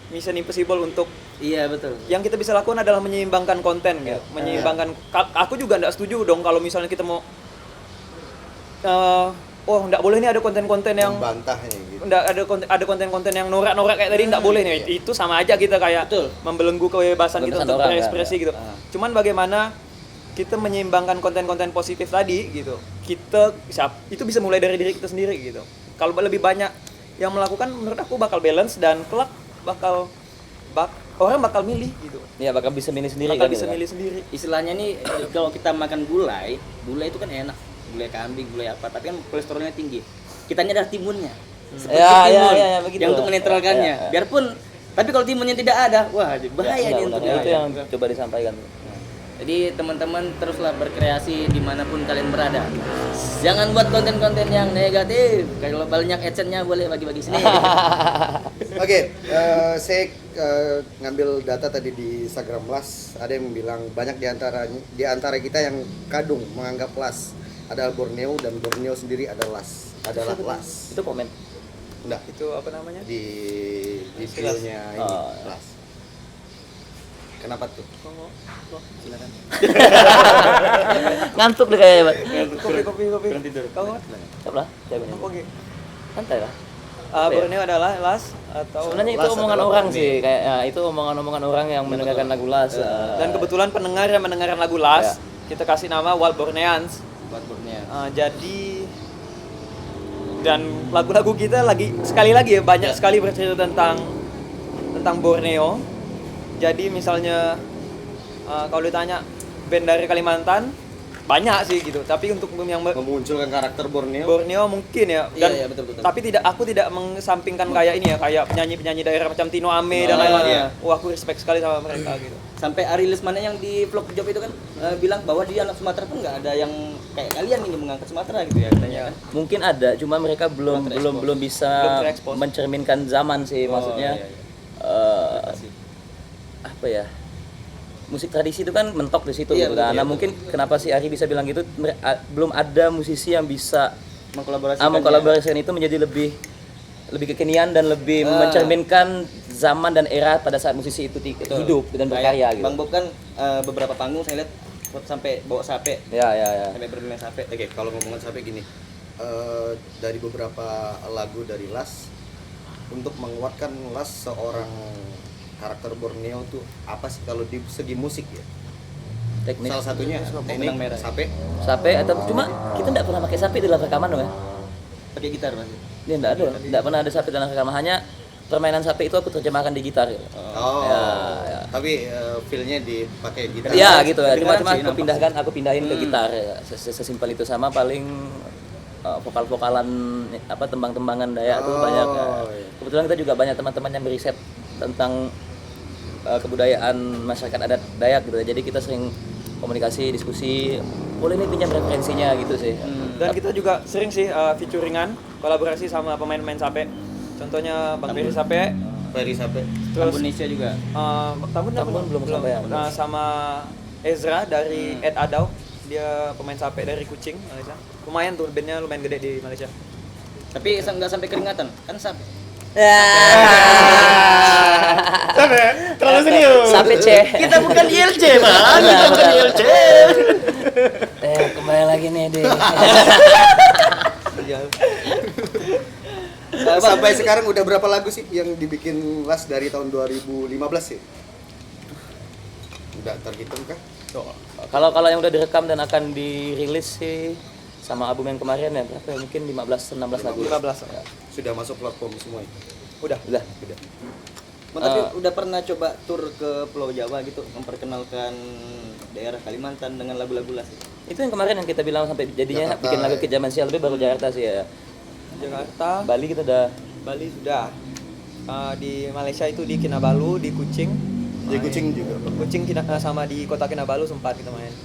mission impossible untuk Iya betul. yang kita bisa lakukan adalah menyeimbangkan konten gitu. Menyeimbangkan. Aku juga nggak setuju dong kalau misalnya kita mau oh nggak boleh nih ada konten-konten yang Bantahnya gitu. nggak ada konten-konten yang norak-norak kayak tadi nggak boleh nih. Itu sama aja kita kayak Betul. membelenggu kebebasan kita Kebebasan untuk orang, berekspresi ya. gitu. Cuman bagaimana kita menyeimbangkan konten-konten positif tadi gitu. Itu bisa mulai dari diri kita sendiri gitu. Kalau lebih banyak yang melakukan, menurut aku bakal balance dan kelak orang bakal milih gitu. Ya bakal bisa milih sendiri Bakal kan. bisa gitu kan. milih sendiri. Istilahnya nih kalau kita makan gulai itu kan enak. Gulai kambing, gulai apa, tapi kan kolesterolnya tinggi. Kitanya ada timunnya. Seperti Ya, begitu. yang untuk menetralkannya. Ya. Biarpun tapi kalau timunnya tidak ada, wah bahaya nih untuk itu gulai. yang coba disampaikan. Jadi teman-teman teruslah berkreasi dimanapun kalian berada. Jangan buat konten-konten yang negatif. Kalau banyak adsense-nya boleh bagi-bagi sini. Oke, saya ngambil data tadi di Instagram Las. Ada yang bilang banyak di antara kita yang kadung menganggap Las adalah Borneo dan Borneo sendiri adalah Las. Itu komen. Enggak, Itu apa namanya? di videonya ini Oh. Las. Kenapa tuh? Silakan. Ngantuk deh kayaknya, Pak. Kopi. Kurang tidur. Kau Siap lah, jawabannya. oke. Santai lah. Borneo adalah Las atau Sebenarnya itu Las omongan adalah orang Borneo. sih, kayak ya, itu omongan orang yang mendengarkan lagu Las. dan kebetulan pendengar yang mendengarkan lagu Las, kita kasih nama Wild Borneans. Buat Borneo. Jadi dan lagu-lagu kita sekali lagi ya banyak sekali bercerita tentang Borneo. Jadi misalnya kalau ditanya band dari Kalimantan banyak sih gitu, tapi untuk yang Memunculkan karakter Borneo. Borneo mungkin ya. Dan Iya, betul. tapi aku tidak mengesampingkan kayak ini ya, kayak penyanyi-penyanyi daerah macam Tino Ame dan Oh, lain-lain. iya. Wah, aku respect sekali sama mereka gitu. Sampai Ari Lesmana yang di vlog job itu kan bilang bahwa dia anak Sumatera pun nggak ada yang kayak kalian nih mengangkat Sumatera gitu ya katanya kan. Mungkin ada, cuma mereka belum bisa Belum terekspos. mencerminkan zaman sih, maksudnya. Adaptasi. Apa ya? Musik tradisi itu kan mentok di situ Iya, gitu betul, kan. iya, Nah, betul. mungkin kenapa si Ari bisa bilang gitu, belum ada musisi yang bisa mengkolaborasikan itu menjadi lebih kekinian dan lebih mencerminkan zaman dan era pada saat musisi itu hidup dan berkarya gitu. Bang Bob kan beberapa panggung saya lihat sampai bawa sape, Ya. sampai bermain sape. Oke, kalau ngomongin sampai gini, dari beberapa lagu dari Las, untuk menguatkan Las seorang karakter Borneo tuh apa sih kalau di segi musik ya? Teknis. Salah satunya ini Benang merah. Sape. Sape atau cuma kita enggak pernah pakai sape dalam rekaman dong ya. Pakai gitar Mas. Dia enggak pernah ada sape dalam rekaman, hanya permainan sape itu aku terjemahkan di gitar gitu. Oh, Ya. tapi feel-nya dipakai gitar. Iya gitu ya. Cuma Kedengaran sih, aku pindahin ke gitar ya. Sesimpel itu, sama paling vokal-vokalan apa tembang-tembangan Dayak tuh banyak ya. iya. Kebetulan kita juga banyak teman-teman yang beriset tentang kebudayaan masyarakat adat Dayak gitu ya. Jadi kita sering komunikasi, diskusi, boleh nih pinjam referensinya gitu sih. Dan kita juga sering sih featuringan, kolaborasi sama pemain-pemain sape. Contohnya Bang Ferry Sape, Ferry Sape. terus Indonesia juga. Tambun belum sampai ya. Nah, sama Ezra dari Ed Adau, dia pemain sape dari Kucing, Malaysia. Lumayan tuh, bandnya lumayan gede di Malaysia. Tapi nggak sampai keringatan, kan sape. Terlalu serius. Sape C. Kita bukan ILC, Bang. Kita bukan ILC. Kembali lagi nih deh. Sampai sekarang udah berapa lagu sih yang dibikin Las dari tahun 2015 sih? Udah terhitung kah? Kalau kalau yang udah direkam dan akan dirilis sih sama album yang kemarin ya berapa ya? Mungkin 15 16 lagu. 15. Ya. Sudah masuk platform semua itu. Udah. Udah. Tapi udah pernah coba tur ke Pulau Jawa gitu, memperkenalkan daerah Kalimantan dengan lagu-lagu Las? Itu yang kemarin yang kita bilang sampai jadinya Jakarta, bikin lagu ke zaman sial lebih baru Jakarta sih ya. Jakarta, Bali kita udah Bali sudah. Di Malaysia itu di Kinabalu, di Kuching. Di Kuching juga. Kuching sama di kota Kinabalu sempat kita main.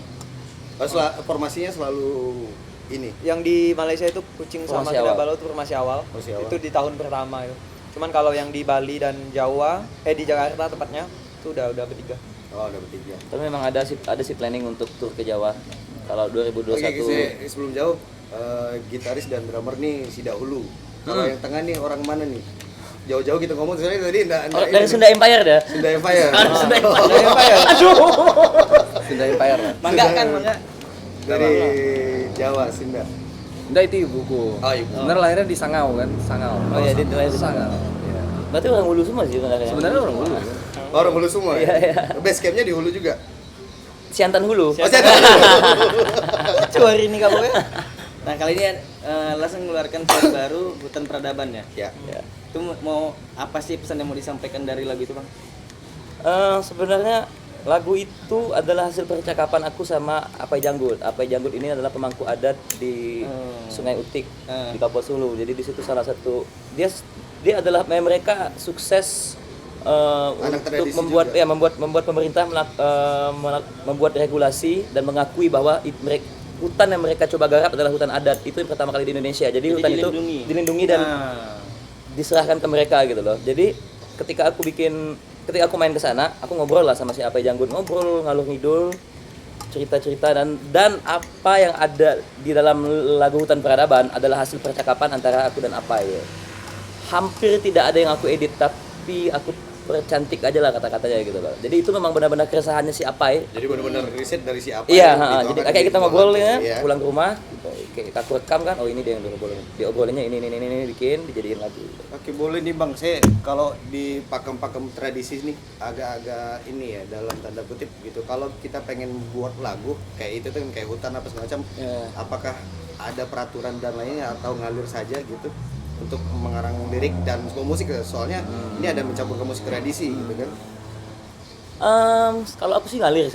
Formasinya selalu ini. Yang di Malaysia itu Kuching sama Formasi awal. Kinabalu itu formasi awal. Formasi awal. Itu di tahun pertama itu. Cuman kalau yang di Bali dan Jawa, di Jakarta tepatnya itu udah bertiga. Oh, udah bertiga. tapi memang ada sih planning untuk tur ke Jawa. Kalau 2021 Oke, sebelum jauh, gitaris dan drummer nih si dahulu. Kalau yang tengah nih orang mana nih? Jauh-jauh kita ngomong soalnya tadi dari Sunda Empire dah. Sunda Empire. Sunda Empire. Aduh. Sunda Empire. Mangga kan, mangga. Dari Jawa, Sunda. Enggak, itu ibuku. Oh, ibu. Sebenarnya lahirnya di Sangau kan, Sangau. Oh iya, dia lahir di Sangau. Iya. Berarti orang Hulu semua sih sebenarnya. Sebenarnya orang Hulu. Orang Hulu semua. Iya, iya. Base campnya di Hulu juga. Siantan Hulu. Cuar ini kamu ya. Nah kali ini langsung mengeluarkan track baru Hutan Peradaban ya. Ya. Ya. Itu mau apa sih pesan yang mau disampaikan dari lagu itu bang? Sebenarnya lagu itu adalah hasil percakapan aku sama Apai Janggut. Apai Janggut ini adalah pemangku adat di Sungai Utik di Kapuas Hulu. Jadi di situ salah satu dia adalah mereka sukses Anak untuk tradisi membuat juga. membuat pemerintah membuat regulasi dan mengakui bahwa hutan yang mereka coba garap adalah hutan adat. Itu yang pertama kali di Indonesia. Jadi hutan dilindungi. itu dilindungi dan diserahkan ke mereka gitu loh. Jadi ketika aku main ke sana, aku ngobrol lah sama si Apai Janggut, ngobrol ngalur ngidul, cerita-cerita dan apa yang ada di dalam lagu Hutan Peradaban adalah hasil percakapan antara aku dan Apai. Ya. Hampir tidak ada yang aku edit, tapi aku percantik aja lah kata-katanya gitu loh. Jadi itu memang benar-benar keresahannya si Apai. Jadi benar-benar riset dari si apa? Iya, jadi kayak kita ngobrol ya, Iya. pulang ke rumah, kayak aku rekam kan, oh ini dia yang diobrolinnya ini bikin dijadiin lagu. Oke, boleh nih Bang. Saya kalau di pakem-pakem tradisi nih agak-agak ini ya dalam tanda kutip gitu. Kalau kita pengen buat lagu kayak itu tuh kayak hutan apa segala macam, Ya. apakah ada peraturan dan lainnya atau ngalir saja gitu untuk mengarang lirik dan musik soalnya ini ada mencampur ke musik tradisi gitu kan. Kalau aku sih ngalir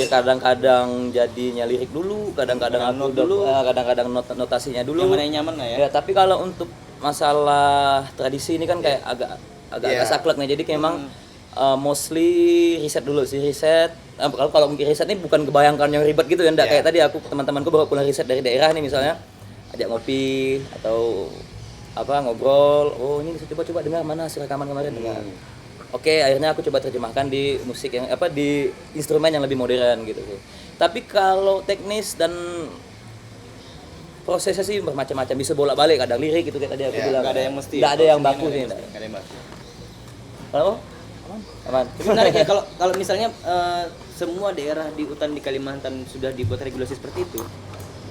kadang-kadang jadinya lirik dulu, kadang-kadang aku dulu, kadang-kadang notasinya dulu. Yang mana yang nyaman lah ya. Ya, tapi kalau untuk masalah tradisi ini kan kayak agak saklek nih. Jadi kayak emang mostly riset dulu sih, kalau mungkin riset ini bukan kebayangkan yang ribet gitu ya, enggak kayak tadi aku teman-temanku baru pulang riset dari daerah nih misalnya, ajak ngopi atau ngobrol, oh ini bisa coba dengar mana hasil rekaman kemarin dengar. Oke, akhirnya aku coba terjemahkan di musik yang di instrumen yang lebih modern gitu sih. Tapi kalau teknis dan prosesnya sih bermacam-macam, bisa bolak-balik, kadang lirik gitu kayak tadi aku bilang. Nggak ada yang mesti. Nggak ada yang baku sih. Nggak ada yang baku. Kenapa? Aman. Tapi menarik ya kalau misalnya semua daerah di hutan di Kalimantan sudah dibuat regulasi seperti itu,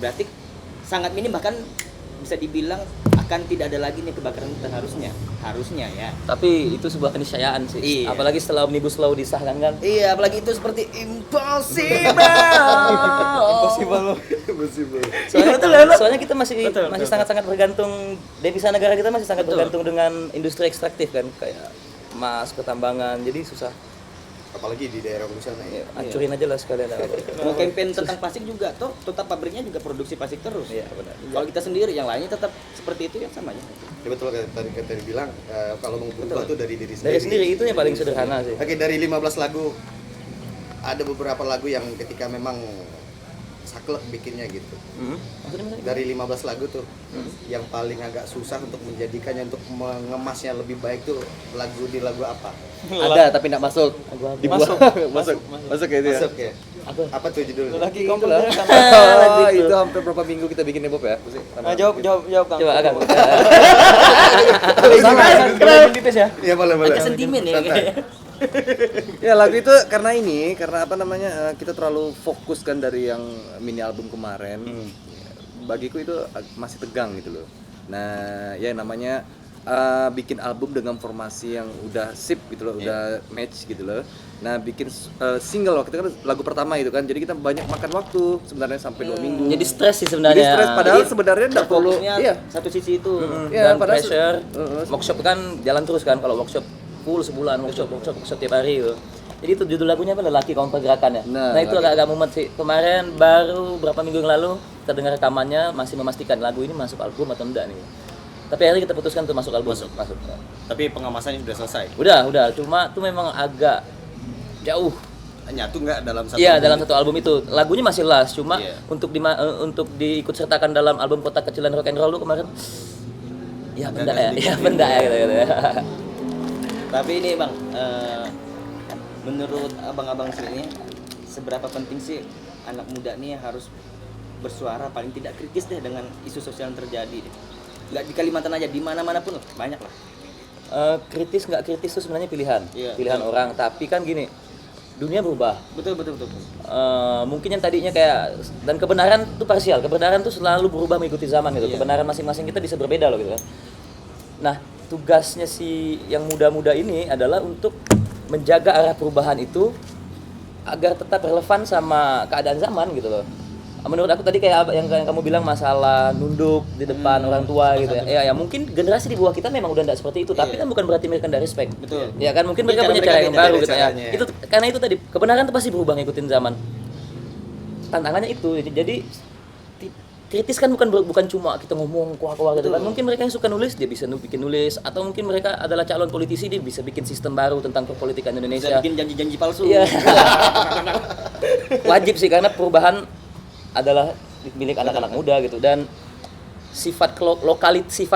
berarti sangat minim bahkan bisa dibilang akan tidak ada lagi nih kebakaran hutan harusnya ya. Tapi itu sebuah keniscayaan sih. Iya. Apalagi setelah Omnibus Law disahkan kan. Iya, apalagi itu seperti impossible. Impossible. Soalnya kita masih sangat-sangat bergantung, devisa negara kita masih sangat bergantung dengan industri ekstraktif kan, kayak emas, pertambangan, jadi susah. Apalagi di daerah Hulu sana ya. Hancurin aja lah sekalian. Mau campaign tentang plastik juga toh tetap pabriknya juga produksi plastik terus. Iya, benar. Kalau kita sendiri yang lainnya tetap seperti itu ya sama aja. Ya betul kayak tadi bilang kalau mau berubah tuh dari diri sendiri. Dari sendiri itu yang paling sederhana sih. Oke, dari 15 lagu ada beberapa lagu yang ketika memang saklek bikinnya gitu. Maksudnya misalnya? Dari 15 lagu tuh yang paling agak susah untuk menjadikannya, untuk mengemasnya lebih baik tuh di lagu apa? Ada tapi enggak masuk. Masuk kayak itu ya. Masuk ya. Apa tuh judulnya? Lagi Komputer. komputer. Oh, itu hampir berapa minggu kita bikin Bob ya? Jawab Kang. Coba agak. Keren dites ya. Iya, boleh. Agak sentimen ya. Santai. Ya lagu itu karena apa namanya kita terlalu fokuskan dari yang mini album kemarin. Bagiku itu masih tegang gitu loh. Nah ya namanya bikin album dengan formasi yang udah sip gitu loh, udah match gitu loh. Nah, bikin single waktu itu kan lagu pertama itu kan. Jadi kita banyak makan waktu sebenarnya sampai 2 minggu. Jadi stres sih Jadi sebenarnya. stres padahal sebenarnya enggak perlu. Fokusnya Iya. satu sisi itu. Iya, Dan padahal pressure. Workshop kan jalan terus kan, kalau workshop full sebulan, workshop tiap hari gitu. Jadi itu judul lagunya apa? Lelaki Kaum Pergerakan ya. Nah, Nah itu agak mumet sih. Kemarin baru berapa minggu yang lalu kita dengar rekamannya, masih memastikan lagu ini masuk album atau enggak nih. Tapi akhirnya kita putuskan untuk masuk album. Masuk. Tapi pengemasannya sudah selesai. Udah. Cuma tuh memang agak jauh. Nyatu nggak dalam satu Iya, album? dalam satu album itu. Lagunya masih last, cuma Iya. untuk diikut sertakan dalam album Kota Kecil dan Rock and Roll lu kemarin. Ya benda ya, sedikit. ya benda ya gitu. Tapi ini Bang, menurut abang-abang sini seberapa penting sih anak muda nih harus bersuara paling tidak kritis deh dengan isu sosial yang terjadi deh. Nggak di Kalimantan aja, di mana-mana pun banyak lah. Kritis nggak kritis itu sebenarnya pilihan, Iya, pilihan betul. orang. Tapi kan gini, dunia berubah. Betul. Mungkin yang tadinya kayak dan kebenaran itu parsial. Kebenaran tuh selalu berubah mengikuti zaman gitu. Iya. Kebenaran masing-masing kita bisa berbeda loh gitu kan. Nah, tugasnya si yang muda-muda ini adalah untuk menjaga arah perubahan itu agar tetap relevan sama keadaan zaman gitu loh. Menurut aku tadi kayak yang kamu bilang masalah nunduk di depan orang tua gitu ya. Ya mungkin generasi di bawah kita memang udah enggak seperti itu, tapi kan bukan berarti mereka enggak respect. Betul. Ya kan mungkin Mungkin mereka punya cara cara mereka yang beda baru gitu ya. caranya. Itu karena itu tadi kebenaran tuh pasti berubah ngikutin zaman. Tantangannya itu. Jadi kritis kan bukan cuma kita ngomong kuah-kuah gitu kan. Mungkin mereka yang suka nulis dia bisa bikin nulis, atau mungkin mereka adalah calon politisi dia bisa bikin sistem baru tentang perpolitikan Bisa Indonesia. bikin janji-janji palsu. Iya. Wajib sih karena perubahan adalah milik anak-anak muda gitu, dan sifat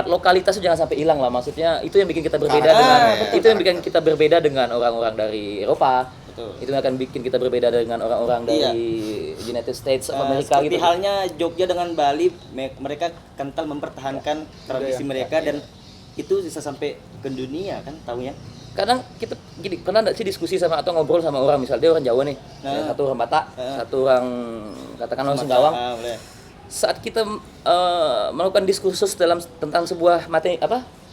lokalitas itu jangan sampai hilang lah. Maksudnya itu yang bikin kita berbeda dengan orang-orang dari Eropa. Betul. Itu yang akan bikin kita berbeda dengan orang-orang Iya. dari United States of America Seperti gitu. halnya Jogja dengan Bali, mereka kental mempertahankan tradisi mereka dan itu bisa sampai ke dunia kan taunya. Kadang kita gini, pernah enggak sih diskusi sama atau ngobrol sama orang, misalnya dia orang Jawa nih, ya, satu orang Batak, satu orang katakanlah orang Singkawang. Boleh. Saat kita melakukan diskursus tentang sebuah materi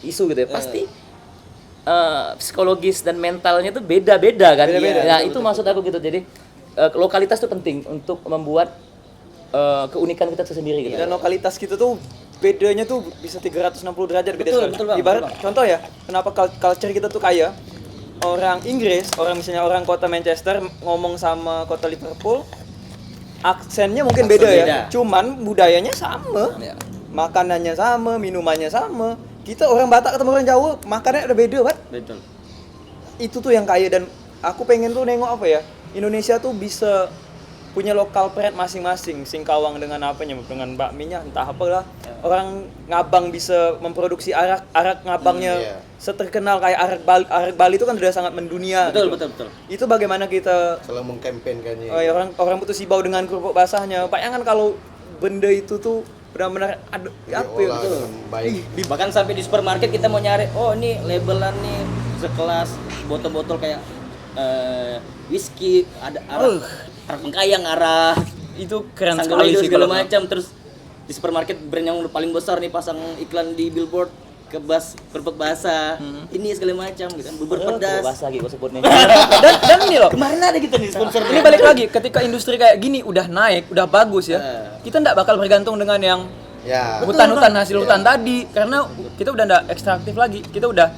isu gitu ya, pasti psikologis dan mentalnya tuh beda-beda kan. Nah, itu maksud aku gitu. Jadi lokalitas itu penting untuk membuat keunikan kita tersendiri gitu. Dan lokalitas kita tuh bedanya tuh bisa 360 derajat beda Betul, sekali. betul, Bang. Ibarat Betul, Bang. contoh ya, kenapa culture kita tuh kaya. Orang Inggris, misalnya orang kota Manchester ngomong sama kota Liverpool, aksennya mungkin beda ya. beda. Cuman budayanya sama. Ya. Makanannya sama, minumannya sama. Kita orang Batak ketemu orang Jawa, makannya ada beda, Bat. Betul. Itu tuh yang kaya, dan aku pengen tuh nengok apa ya, Indonesia tuh bisa punya lokal pride masing-masing. Singkawang dengan apanya, dengan bakminya entah apalah. Orang Ngabang bisa memproduksi arak Ngabangnya seterkenal kayak arak Bali itu kan sudah sangat mendunia. Betul, gitu. betul. Itu bagaimana kita Selalu mengkampanyekannya. orang Putus Sibau dengan kerupuk basahnya. Bayangkan kalau benda itu tuh benar-benar ada apa ya, Diolah betul. dengan baik. Bahkan sampai di supermarket kita mau nyari, oh ini labelan nih sekelas botol-botol kayak whisky, ada arak Bengkayang, arak Itu keren Sanggau sekali Lido sih segala kalau macam. Terus di supermarket brand yang paling besar nih pasang iklan di billboard kerupuk basah, ini segala macam gitu kan, bubur pedas. Bahasa gitu sebut nih. dan ini loh, Kemarin ada gitu nih sponsor. ini balik lagi ketika industri kayak gini udah naik, udah bagus ya. Kita nggak bakal bergantung dengan yang Ya. hutan-hutan hasil hutan tadi, karena kita udah nggak ekstraktif lagi. Kita udah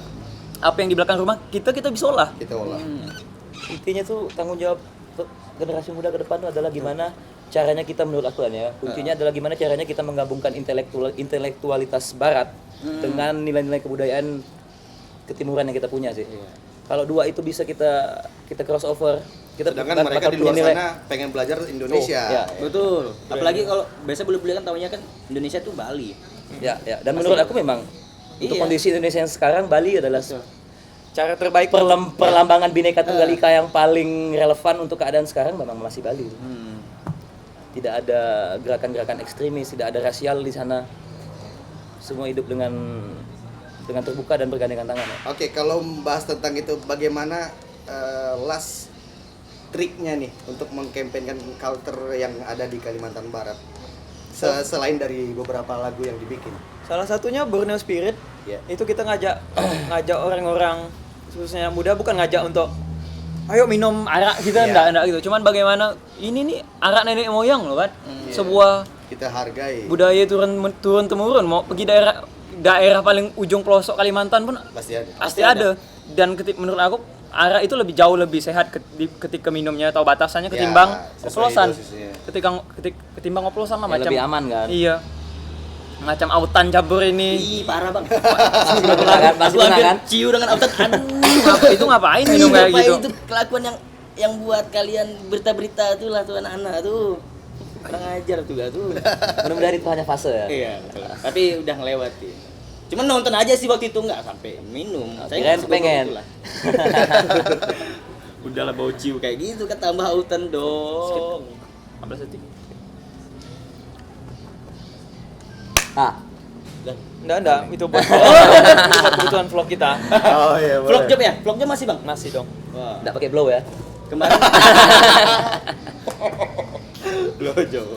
apa yang di belakang rumah kita bisa olah. Kita olah. Intinya tuh tanggung jawab generasi muda ke depan tuh adalah gimana caranya kita, menurut aku kan ya, kuncinya adalah gimana caranya kita menggabungkan intelektualitas barat dengan nilai-nilai kebudayaan ketimuran yang kita punya sih. Kalau dua itu bisa kita crossover, kita Sedangkan mereka di luar sana pengen belajar Indonesia. ya. Betul. Apalagi kalau biasa bule-bule kan tahunya kan Indonesia tuh Bali. Ya. Dan menurut aku memang untuk kondisi Indonesia yang sekarang, Bali adalah Cara terbaik perlambangan Bhinneka Tunggal Ika yang paling relevan untuk keadaan sekarang memang masih Bali. Tidak ada gerakan-gerakan ekstremis, tidak ada rasial di sana. Semua hidup dengan terbuka dan bergandengan tangan. Ya. Oke, kalau membahas tentang itu, bagaimana last triknya nih untuk mengkampanyekan culture yang ada di Kalimantan Barat? Selain dari beberapa lagu yang dibikin. Salah satunya Borneo Spirit. Iya. Itu kita ngajak orang-orang khususnya yang muda, bukan ngajak untuk ayo minum arak gitu, Iya. enggak gitu. Cuman bagaimana ini nih arak nenek moyang loh kan. Sebuah Kita hargai. budaya turun temurun. Mau pergi daerah paling ujung pelosok Kalimantan pun Pasti ada. ada. Dan menurut aku arak itu jauh lebih sehat ketika minumnya, tahu batasannya ketimbang sesuai oplosan. dosisnya. Ketimbang oplosan lah Ya, macam lebih aman kan. Iya. Macam autan campur ini. Ih, parah bang. Pernah kan? Pasti Gua pernah hampir kan? ciu dengan autan. Aduh. Itu ngapain minum kayak Ngapain gitu? Itu kelakuan yang buat kalian berita-berita tuh lah tuh anak-anak tuh. Kurang ajar tuh gak tuh. Mudah-mudahan itu hanya fase ya. Iya, betul. Tapi udah ngelewati. Cuman nonton aja sih waktu itu nggak sampai minum. Kirain nggak pengen. gitu lah. Udahlah bau ciu kayak gitu kan, tambah autan dong. 15 detik. Ah, Enggak, itu buat kebutuhan vlog kita. Oh iya, Vlog job ya? Vlog job masih bang? Masih dong. Wah. enggak pakai blow ya. Kemarin. Vlog job.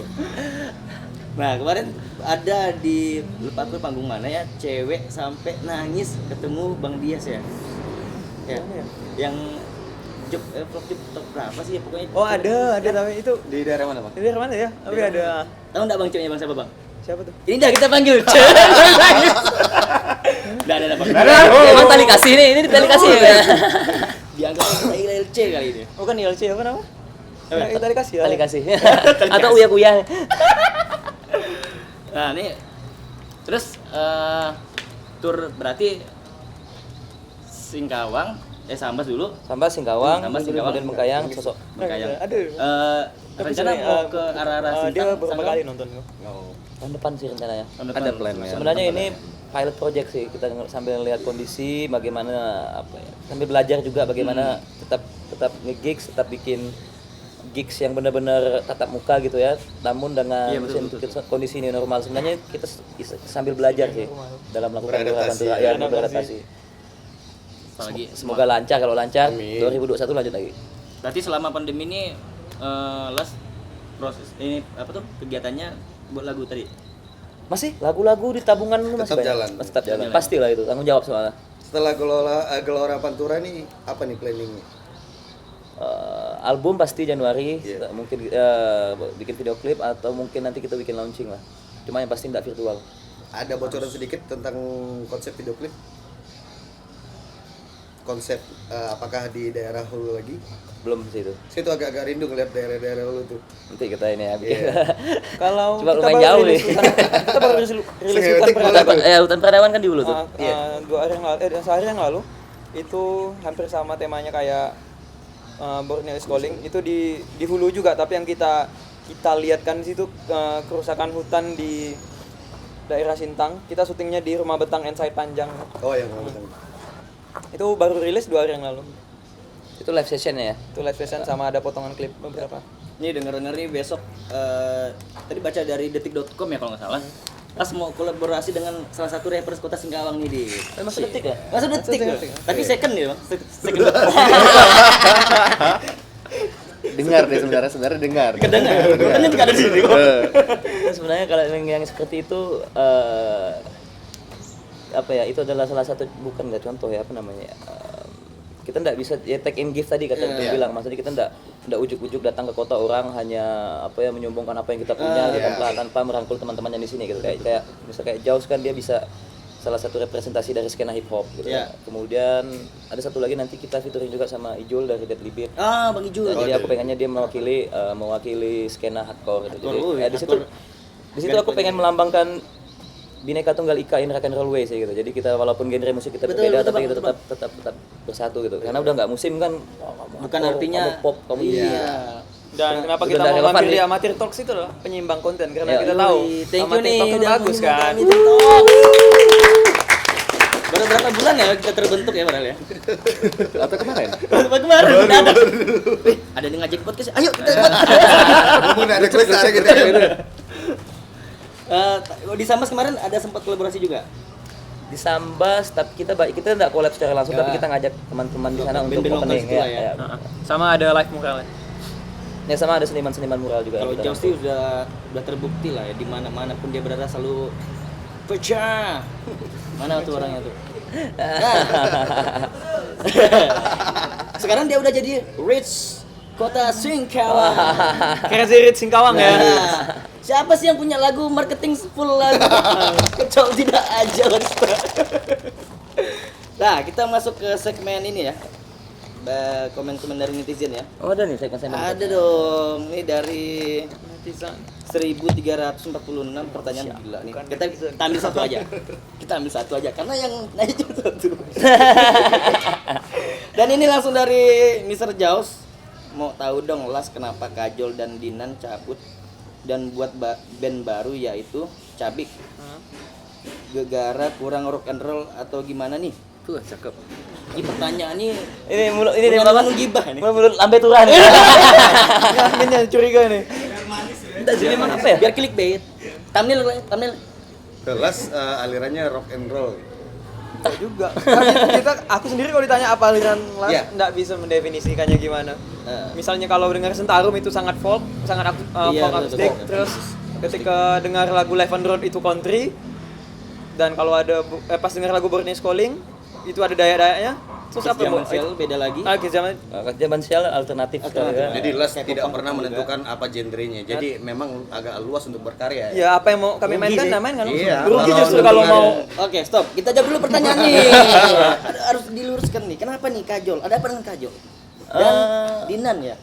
Nah kemarin ada di lupa aku panggung mana ya, cewek sampai nangis ketemu Bang Dias ya. Ya. Yang job vlog job top berapa sih ya pokoknya. Oh, ada tapi itu Di daerah mana, Bang? ini dari mana ya? Tapi ada Tahu enggak Bang ceweknya Bang siapa Bang? siapa tuh? Ini dah kita panggil. Udah ada Bang. Emang tali kasih nih, ini tali kasih ya. Dianggap kita ILC kali ini. Bukan ILC apa nama? Apa? Tali kasih ya. Tali kasih. Atau uya-kuya. Nah ini terus tur berarti Singkawang, Sambas dulu, Sampai Singkawang, Sambas, Singkawang, kemudian Mengkayang, sosok. Berkayang. Ada. Rencana mau ke arah-arah Sintang, Dia beberapa Sangkawang? kali nonton gua. Tahun depan sih rencananya. Tahun depan. Ada plan ya. Sebenarnya ini pilot project sih, kita sambil lihat kondisi bagaimana apa ya, sambil belajar juga bagaimana tetap nge-gigs, tetap bikin gigs yang benar-benar tatap muka gitu ya, namun dengan Iya, betul. kondisi ini normal. Sebenarnya kita sambil belajar sih dalam melakukan Beradaptasi. beberapa ya, beradaptasi. Apalagi Semoga lancar, kalau lancar Amin. 2021 lanjut lagi. berarti selama pandemi ini Las proses ini apa tuh kegiatannya buat lagu tadi. Masih lagu-lagu di tabungan lu masih Tetap banyak? jalan. Masih tetap jalan. Jalan. Pastilah itu, tanggung jawab soalnya. Setelah Gelora Pantura nih, apa nih planningnya? Album pasti Januari, Iya. mungkin bikin video klip atau mungkin nanti kita bikin launching lah. Cuma yang pasti nggak virtual. Ada bocoran sedikit tentang konsep video klip? Konsep apakah di daerah Hulu lagi? Belum sih itu. Saya tuh agak-agak rindu ngeliat daerah-daerah Hulu tuh. Nanti kita ini ya bikin. Iya. Kalau Coba kita lumayan baru jauh rilis nih. kita baru rilis Sengetik hutan malah peradaban. tuh. Hutan Peradaban kan di Hulu tuh. Iya. 2 hari yang lalu, sehari yang lalu itu hampir sama temanya kayak Borneo is Calling. Itu di Hulu juga, tapi yang kita lihat kan di situ kerusakan hutan di daerah Sintang. Kita syutingnya di Rumah Betang Inside Panjang. Oh yang ngomong. Itu baru rilis 2 hari yang lalu. Itu live sessionnya ya. Itu live session sama ada potongan klip beberapa. Ini denger-denger nih besok tadi baca dari detik.com ya kalau nggak salah. Las mau kolaborasi dengan salah satu rappers kota Singkawang nih di. Masuk detik ya? Masuk detik. Detik. Tapi second ya, Bang. Second. Dengar deh sebenarnya dengar. Kedengar. Kan juga ada di sini. Nah, sebenarnya kalau yang seperti itu apa ya, itu adalah salah satu, bukan nggak contoh ya, apa namanya ya, kita nggak bisa ya take in gift tadi kata dia bilang, maksudnya kita nggak ujuk-ujuk datang ke kota orang hanya apa ya menyombongkan apa yang kita punya tanpa merangkul teman-temannya di sini gitu, kayak misal kayak Jaws kan dia bisa salah satu representasi dari skena hip hop gitu Iya. ya. Kemudian ada satu lagi nanti kita featuring juga sama Ijul dari Deadly Beat. Ah, Bang Ijul. Jadi aku pengennya dia mewakili skena hardcore gitu. Jadi Hardcore, ya, di situ aku pengen melambangkan Bhinneka Tunggal Ika in rock and roll way sih gitu. Jadi kita walaupun genre musik kita Betul, berbeda betul, tapi Bang, kita betul, tetap bersatu gitu. Karena udah nggak musim kan. Bukan kamu artinya pop, kamu ini. iya. Dan kenapa udah kita nggak mau relevan ngambil di nih. Amatir Talks itu loh, penyeimbang konten, karena Ya, kita tahu Thank you Amatir nih Talks kan udah bagus menyumbang kan. kami TikTok. Baru berapa bulan ya kita terbentuk ya padahal ya? Atau kemarin? Kemarin udah ada. Ada yang ngajak podcast. Ayo kita buat. Ngomong ada kelas gitu. Di Sambas kemarin ada sempat kolaborasi juga. Di Sambas tapi kita nggak collab secara langsung Ya. tapi kita ngajak teman-teman di sana untuk Band-band lokal opening situ lah ya. Sama ada live mural. Ya sama ada seniman-seniman mural juga. Kalau kita Jaws sih udah terbukti lah ya, di mana-mana pun dia berada selalu pecah. Mana tuh orangnya tuh? Sekarang dia udah jadi rich kota Singkawang. Crazy Rich Singkawang ya. Nah, siapa sih yang punya lagu marketing full lagu? Kecuali tidak aja. Nah, kita masuk ke segmen ini ya. Komen-komen dari netizen ya. Oh ada nih segmen-segmen. Ada dong. Ini dari Netizen. 1346 pertanyaan gila nih. Kita ambil satu aja. Kita ambil satu aja karena yang naik cuma satu. Dan ini langsung dari Mr. Jaws. Mau tahu dong Las kenapa Kajol dan Dinan cabut dan buat band baru yaitu Cabik. Gegara kurang rock and roll atau gimana nih? Tuh cakep. Ini pertanyaan nih. Ini mulut ini Bukan apa? ngomong gibah nih. Mulut lambe turan. Ini yang curiga nih. Enggak sih memang apa ya? Biar clickbait. Thumbnail. Kelas alirannya rock and roll. Enggak juga. Aku sendiri kalau ditanya apa aliran Las, Iya. enggak bisa mendefinisikannya gimana. Misalnya kalau dengar Sentarum itu sangat folk, sangat Iya, folk betul, akustik. betul. Terus ketika dengar lagu Live on the Road itu country. Dan kalau ada pas dengar lagu Born is Calling itu ada dayak-dayaknya. Terus apa Zaman mau? Shell beda lagi. Zaman sial alternatif sekali ya. Jadi Les Kayak tidak popang pernah juga. menentukan apa genrenya. Jadi memang agak luas untuk berkarya. Ya apa yang mau kami mainkan, sih. main kan langsung. Iya, Rugi kalau justru untuk kalau mau. Oke, stop. Kita jawab dulu pertanyaan nih. Harus diluruskan nih. Kenapa nih Kajol? Ada apa dengan Kajol? Dan Dinan ya.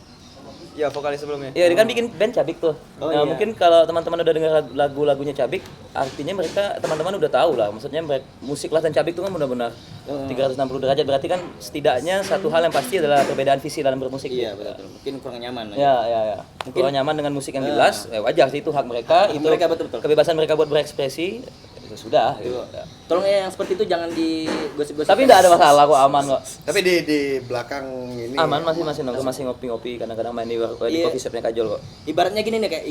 Ya vokalis sebelumnya. Ya, dia kan bikin band Cabik tuh. Oh, Nah, iya. mungkin kalau teman-teman udah dengar lagu-lagunya Cabik, artinya mereka teman-teman udah tahu lah. Maksudnya musik Las dan Cabik itu kan benar-benar 360 derajat. Berarti kan setidaknya satu hal yang pasti adalah perbedaan visi dalam bermusik. Iya, betul. Mungkin kurang nyaman. Ya. Kalau nyaman dengan musik yang jelas, wajar sih itu hak mereka. Itu mereka, betul. kebebasan mereka buat berekspresi. Ya sudah. Gitu. Tolong ya yang seperti itu jangan digosip-gosip. Tapi enggak ada masalah kok, aman kok. Tapi di belakang ini Aman, masih nongkrong, masih ngopi-ngopi, kadang-kadang main di Iya. coffee shopnya Kajol kok. Ibaratnya gini nih kayak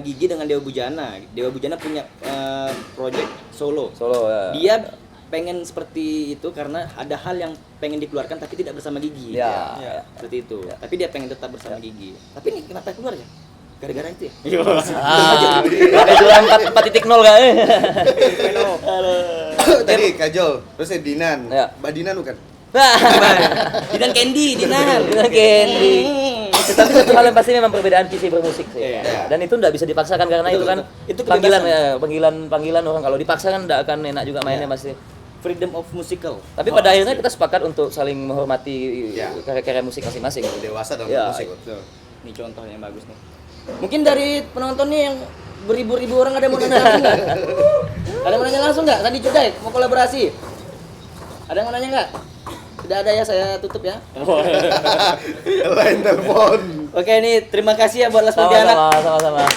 Gigi dengan Dewa Bujana. Dewa Bujana punya project solo. Solo ya. Dia pengen seperti itu karena ada hal yang pengen dikeluarkan tapi tidak bersama Gigi. Ya. Seperti itu. Tapi dia pengen tetap bersama Gigi. Tapi ini kenapa keluar ya? Gara-gara itu ya? Pakai jualan 4.0 kan? tadi Kajol, terus Dinan. Ya. Mbak Dinan bukan? Dinan Candy, Dinan. Dinan Candy. Tetapi satu hal yang pasti memang perbedaan visi bermusik sih. Dan itu enggak bisa dipaksakan karena itu kan Itu panggilan kebebasan. panggilan orang. Kalau dipaksa kan enggak akan enak juga mainnya pasti. Freedom of musical. Tapi pada akhirnya kita sepakat untuk saling menghormati Ya. karya-karya musik masing-masing. Dewasa dalam Ya. musik. Ini contoh yang bagus nih. Mungkin dari penonton nih yang beribu-ribu orang ada yang mau nanya langsung nggak? Ada yang mau nanya langsung nggak? Tadi Cudai mau kolaborasi. Ada yang mau nanya nggak? Tidak ada ya, saya tutup ya. Lain telepon. Oke, ini terima kasih ya buat Las Pontianak. Sama-sama.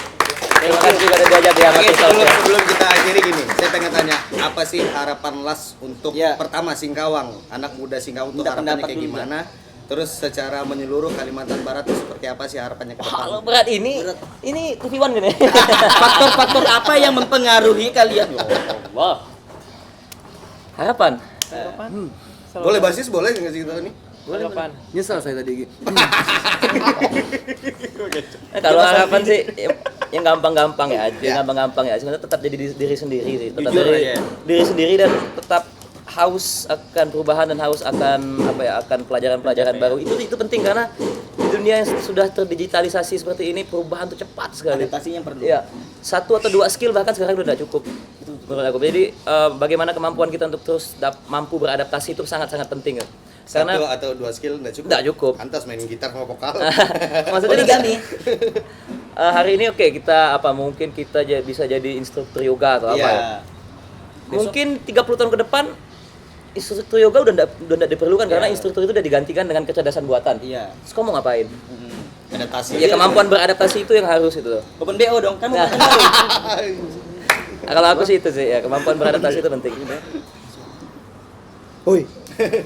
Terima kasih juga udah diajak di Oke, Amatir Talk ya. sebelum kita akhiri gini, saya pengen tanya, apa sih harapan Las untuk Ya. pertama Singkawang, anak muda Singkawang itu Minta harapannya pendapat kayak dulu, gimana? Terus secara menyeluruh Kalimantan Barat itu seperti apa sih harapannya ke depan? Kalau berat ini TV One gini. Faktor-faktor apa yang mempengaruhi kalian? Ya Allah. Harapan. Boleh basis boleh nggak sih kita nih? Harapan. Nyesal saya tadi. Kalau harapan sih yang gampang-gampang ya, yang gampang-gampang ya. Sebenarnya tetap jadi diri sendiri sih, tetap Jujur diri, aja. diri sendiri dan tetap haus akan perubahan dan haus akan apa ya, akan pelajaran-pelajaran baru. Itu penting karena di dunia yang sudah terdigitalisasi seperti ini perubahan tuh cepat sekali. Adaptasinya perlu. Iya, 1 atau 2 skill bahkan sekarang udah tidak cukup menurut aku. Jadi bagaimana kemampuan kita untuk terus mampu beradaptasi itu sangat-sangat penting ya. Karena 1 atau 2 skill nggak cukup? Nggak cukup. Pantas main gitar sama vokal. maksudnya Poligami. hari ini oke, kita mungkin kita bisa jadi instruktur yoga atau apa ya. Iya. Mungkin 30 tahun ke depan instruktur yoga udah enggak diperlukan karena instruktur itu udah digantikan dengan kecerdasan buatan. Iya. Terus kamu mau ngapain? Adaptasi. Ya kemampuan beradaptasi itu yang harus itu loh. Open BO dong, kan mau Nah. kenal. Nah, kalau aku sih itu sih ya, kemampuan beradaptasi itu penting.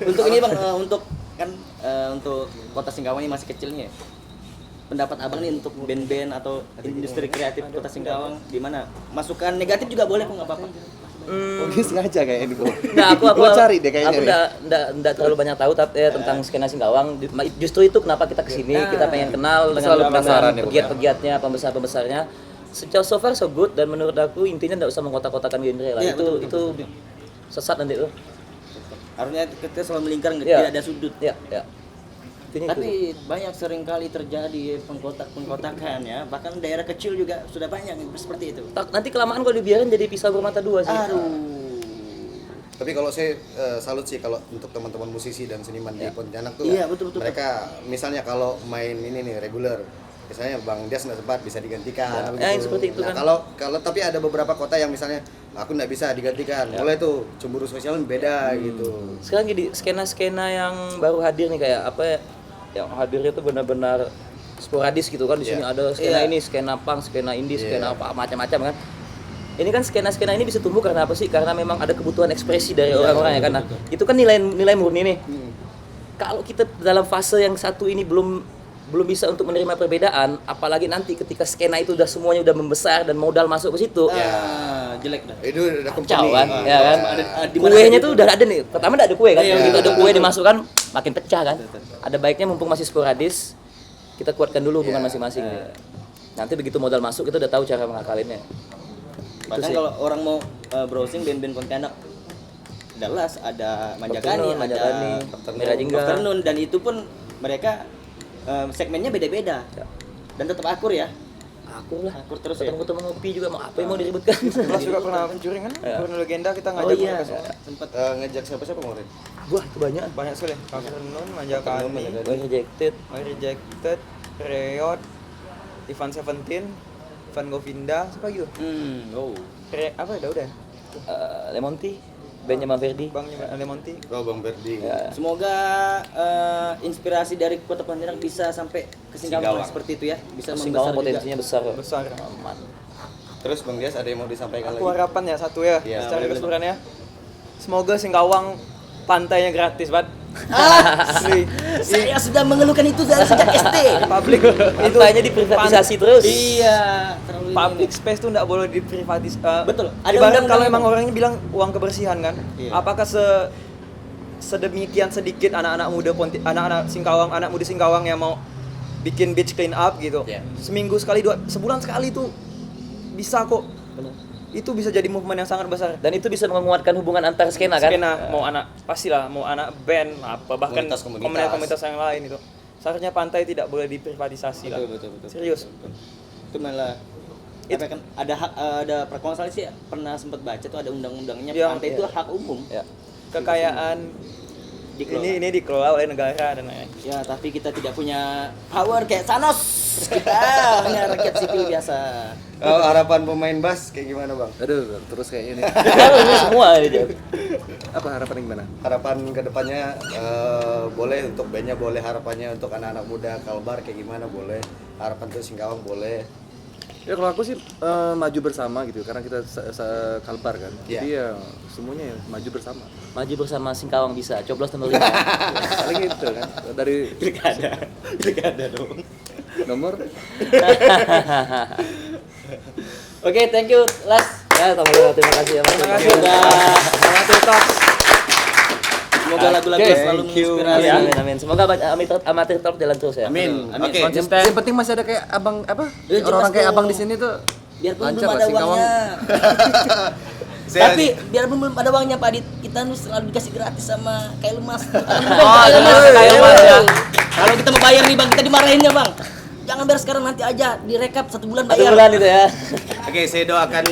Untuk ini Bang, untuk Kota Singkawang ini masih kecil nih ya. Pendapat Abang nih untuk band-band atau industri kreatif Kota Singkawang gimana? Masukan negatif juga boleh kok, nggak apa-apa. Oh, dia sengaja kayaknya ini, Bro. Nah, aku Gua cari deh kayaknya. aku nih. enggak terlalu banyak tahu tentang skena Singkawang. Justru itu kenapa kita kesini, kita pengen kenal Selalu penasaran ya, Bu, ya? pegiat-pegiatnya, pembesar-pembesarnya. Secara so far so good, dan menurut aku intinya enggak usah mengkotak-kotakan genre lah. Iya, itu sesat nanti tuh. Harusnya kita selalu melingkar, Iya. tidak ada sudut. Ya. Intinya itu. Tapi banyak seringkali terjadi pengkotak-pengkotakan ya. Bahkan daerah kecil juga sudah banyak yang seperti itu. Nanti kelamaan kalau dibiarin jadi pisau bermata dua sih. Aduh. Tapi kalau saya salut sih kalau untuk teman-teman musisi dan seniman di Pontianak tuh, Iya, betul. mereka misalnya kalau main ini nih reguler, misalnya Bang Dias nggak sempat bisa digantikan. Ya, yang seperti itu Nah, kan. kalau tapi ada beberapa kota yang misalnya aku nggak bisa digantikan, mulai tuh cemburu sosial beda gitu. Sekarang gini, skena-skena yang baru hadir nih kayak apa ya? Yang hadirnya tuh benar-benar sporadis gitu kan. Di sini ada skena ini, skena punk, skena indie, skena apa macam-macam kan. Ini kan skena-skena ini bisa tumbuh karena apa sih? Karena memang ada kebutuhan ekspresi dari orang-orang ya kan. Nah, itu kan nilai murni nih. Kalau kita dalam fase yang satu ini belum bisa untuk menerima perbedaan, apalagi nanti ketika skena itu udah semuanya udah membesar dan modal masuk ke situ, Jelek dah. Itu udah kacau company. kan, ya kan. Kuenya tuh udah ada nih. Pertama udah ada kue kan. Begitu ada kue dimasukkan, makin pecah kan. Ada baiknya mumpung masih sporadis, kita kuatkan dulu hubungan masing-masing. Nanti begitu modal masuk, kita udah tahu cara mengakalinnya. Bahkan sih. kalau orang mau browsing band-band Pontianak, Dallas, ada Manjakani, Nocturnal, ada Manjakani, Merah Jingga. Nocturnal, dan itu pun mereka segmennya beda-beda. Ya. Dan tetap akur ya. Akur lah. Akur terus ya. Ketemu ngopi juga mau apa yang mau diributkan. Kelas juga pernah featuring kan? Bruno Legenda kita ngajak iya. mereka semua. Sempat Ngejak siapa-siapa kemarin? Wah, kebanyakan. Banyak sekali. Kafernun, Manjakani, Boy Rejected, My Rejected, Reyot, Ivan Seventeen, Ivan Govinda, siapa gitu? Apa udah? Lemon Tea, bandnya Bang Ferdi. Bang Lemonti. Oh, Bang Berdi. Ya. Semoga inspirasi dari Kota Pontianak bisa sampai ke Singkawang seperti itu ya. Bisa Singkawang membesar potensinya besar. Besar. Aman. Terus Bang Dias ada yang mau disampaikan Aku lagi? harapan ya satu ya, Iya, secara boleh, keseluruhan ya. Semoga Singkawang pantainya gratis, Bat. Asli. Saya sudah mengeluhkan itu dari sejak SD. Public itu Pantainya diprivatisasi terus. Iya, terlalu ini. public space tuh nggak boleh diprivatisasi. Betul. Ada Ada undang-undang kalau itu. emang orangnya bilang uang kebersihan kan. Iya. Apakah sedemikian sedikit anak-anak muda anak-anak Singkawang, anak muda Singkawang yang mau bikin beach clean up gitu. Iya. Seminggu sekali, sebulan sekali tuh bisa kok. Itu bisa jadi movement yang sangat besar. Dan itu bisa menguatkan hubungan antar skena kan. Skena mau anak pastilah mau anak band apa bahkan Komunitas-komunitas. komunitas yang lain itu. Seharusnya pantai tidak boleh diprivatisasi lah. Betul. Serius. Itu malah tapi kan ada perkonsal sih pernah sempat baca tuh ada undang-undangnya Yang- pantai itu hak umum. Ya. Kekayaan Dikelola. ini dikelola oleh negara dan lain-lain. Ya, tapi kita tidak punya power kayak Thanos. Kita hanya rakyat sipil biasa. Harapan pemain bass kayak gimana Bang? Aduh, terus kayak ini. Ini semua ini dia. Apa harapan yang gimana? Harapan kedepannya boleh untuk bandnya, boleh harapannya untuk anak-anak muda Kalbar kayak gimana boleh, harapan untuk Singkawang boleh. Ya kalau aku sih maju bersama gitu karena kita Kalbar kan. Jadi ya semuanya ya maju bersama. Maju bersama Singkawang bisa. Coblos nomor 5. Paling gitu kan. Dari Pilkada dong. nomor Oke, thank you Las. Ya, sama-sama terima kasih ya Mas. Terima kasih. Semoga Semoga lagu-lagu selalu menginspirasi. Amin. Semoga amatir talk jalan terus ya. Amin. Oke. yang penting masih ada kayak abang apa? Ya, jelas Orang-orang kayak dong. abang di sini tuh Biarpun lancar belum lah, ada Singkawang. uangnya. Saya- Tapi biarpun belum ada uangnya Pak Adit, kita nu selalu dikasih gratis sama kayak lemas. kayak lemas ya. Kalau kita mau bayar nih Bang, kita dimarahin ya Bang. Jangan bayar sekarang, nanti aja direkap 1 bulan 1 bayar. bulan itu ya. Oke, saya doakan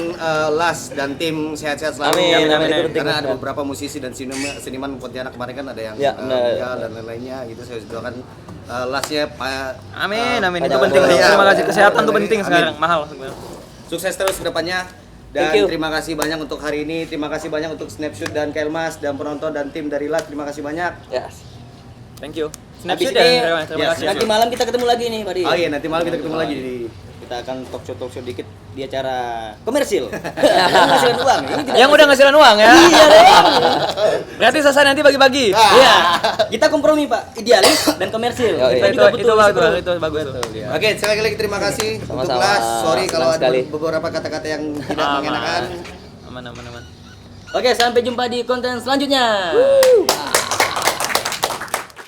Las dan tim sehat-sehat selalu. Amin, Ya, amin, itu penting. Karena ada beberapa musisi dan seniman Pontianak kemarin kan ada yang Ya, benar. meninggal dan lain-lainnya gitu. Saya doakan Lasnya Amin. Itu banyak penting. umur, ya. Terima kasih, kesehatan tuh penting Amin. sekarang, mahal sebenarnya. Sukses terus ke depannya. Thank Dan you. terima kasih banyak untuk hari ini. Terima kasih banyak untuk Snapshot dan Kelmas dan penonton dan tim dari Las. Terima kasih banyak. Ya. Thank you. Habis Snapshot ini, ya. Terima ya, kasih. nanti malam kita ketemu lagi nih Pak Adit. Oh iya, nanti malam kita ketemu lagi di Kita akan talk show dikit di acara komersil. Yang menghasilkan uang. Ini tidak Yang udah ngasihin uang ya. Iya deh. Berarti selesai nanti bagi-bagi. Iya. Kita kompromi Pak, idealis dan komersil. Oh, Kita iya. juga butuh seperti Itu bagus tuh. Oke, sekali lagi terima kasih untuk Sama-sama. Las. Sorry kalau Senang ada sekali. beberapa kata-kata yang tidak mengenakan. Aman. Oke, sampai jumpa di konten selanjutnya.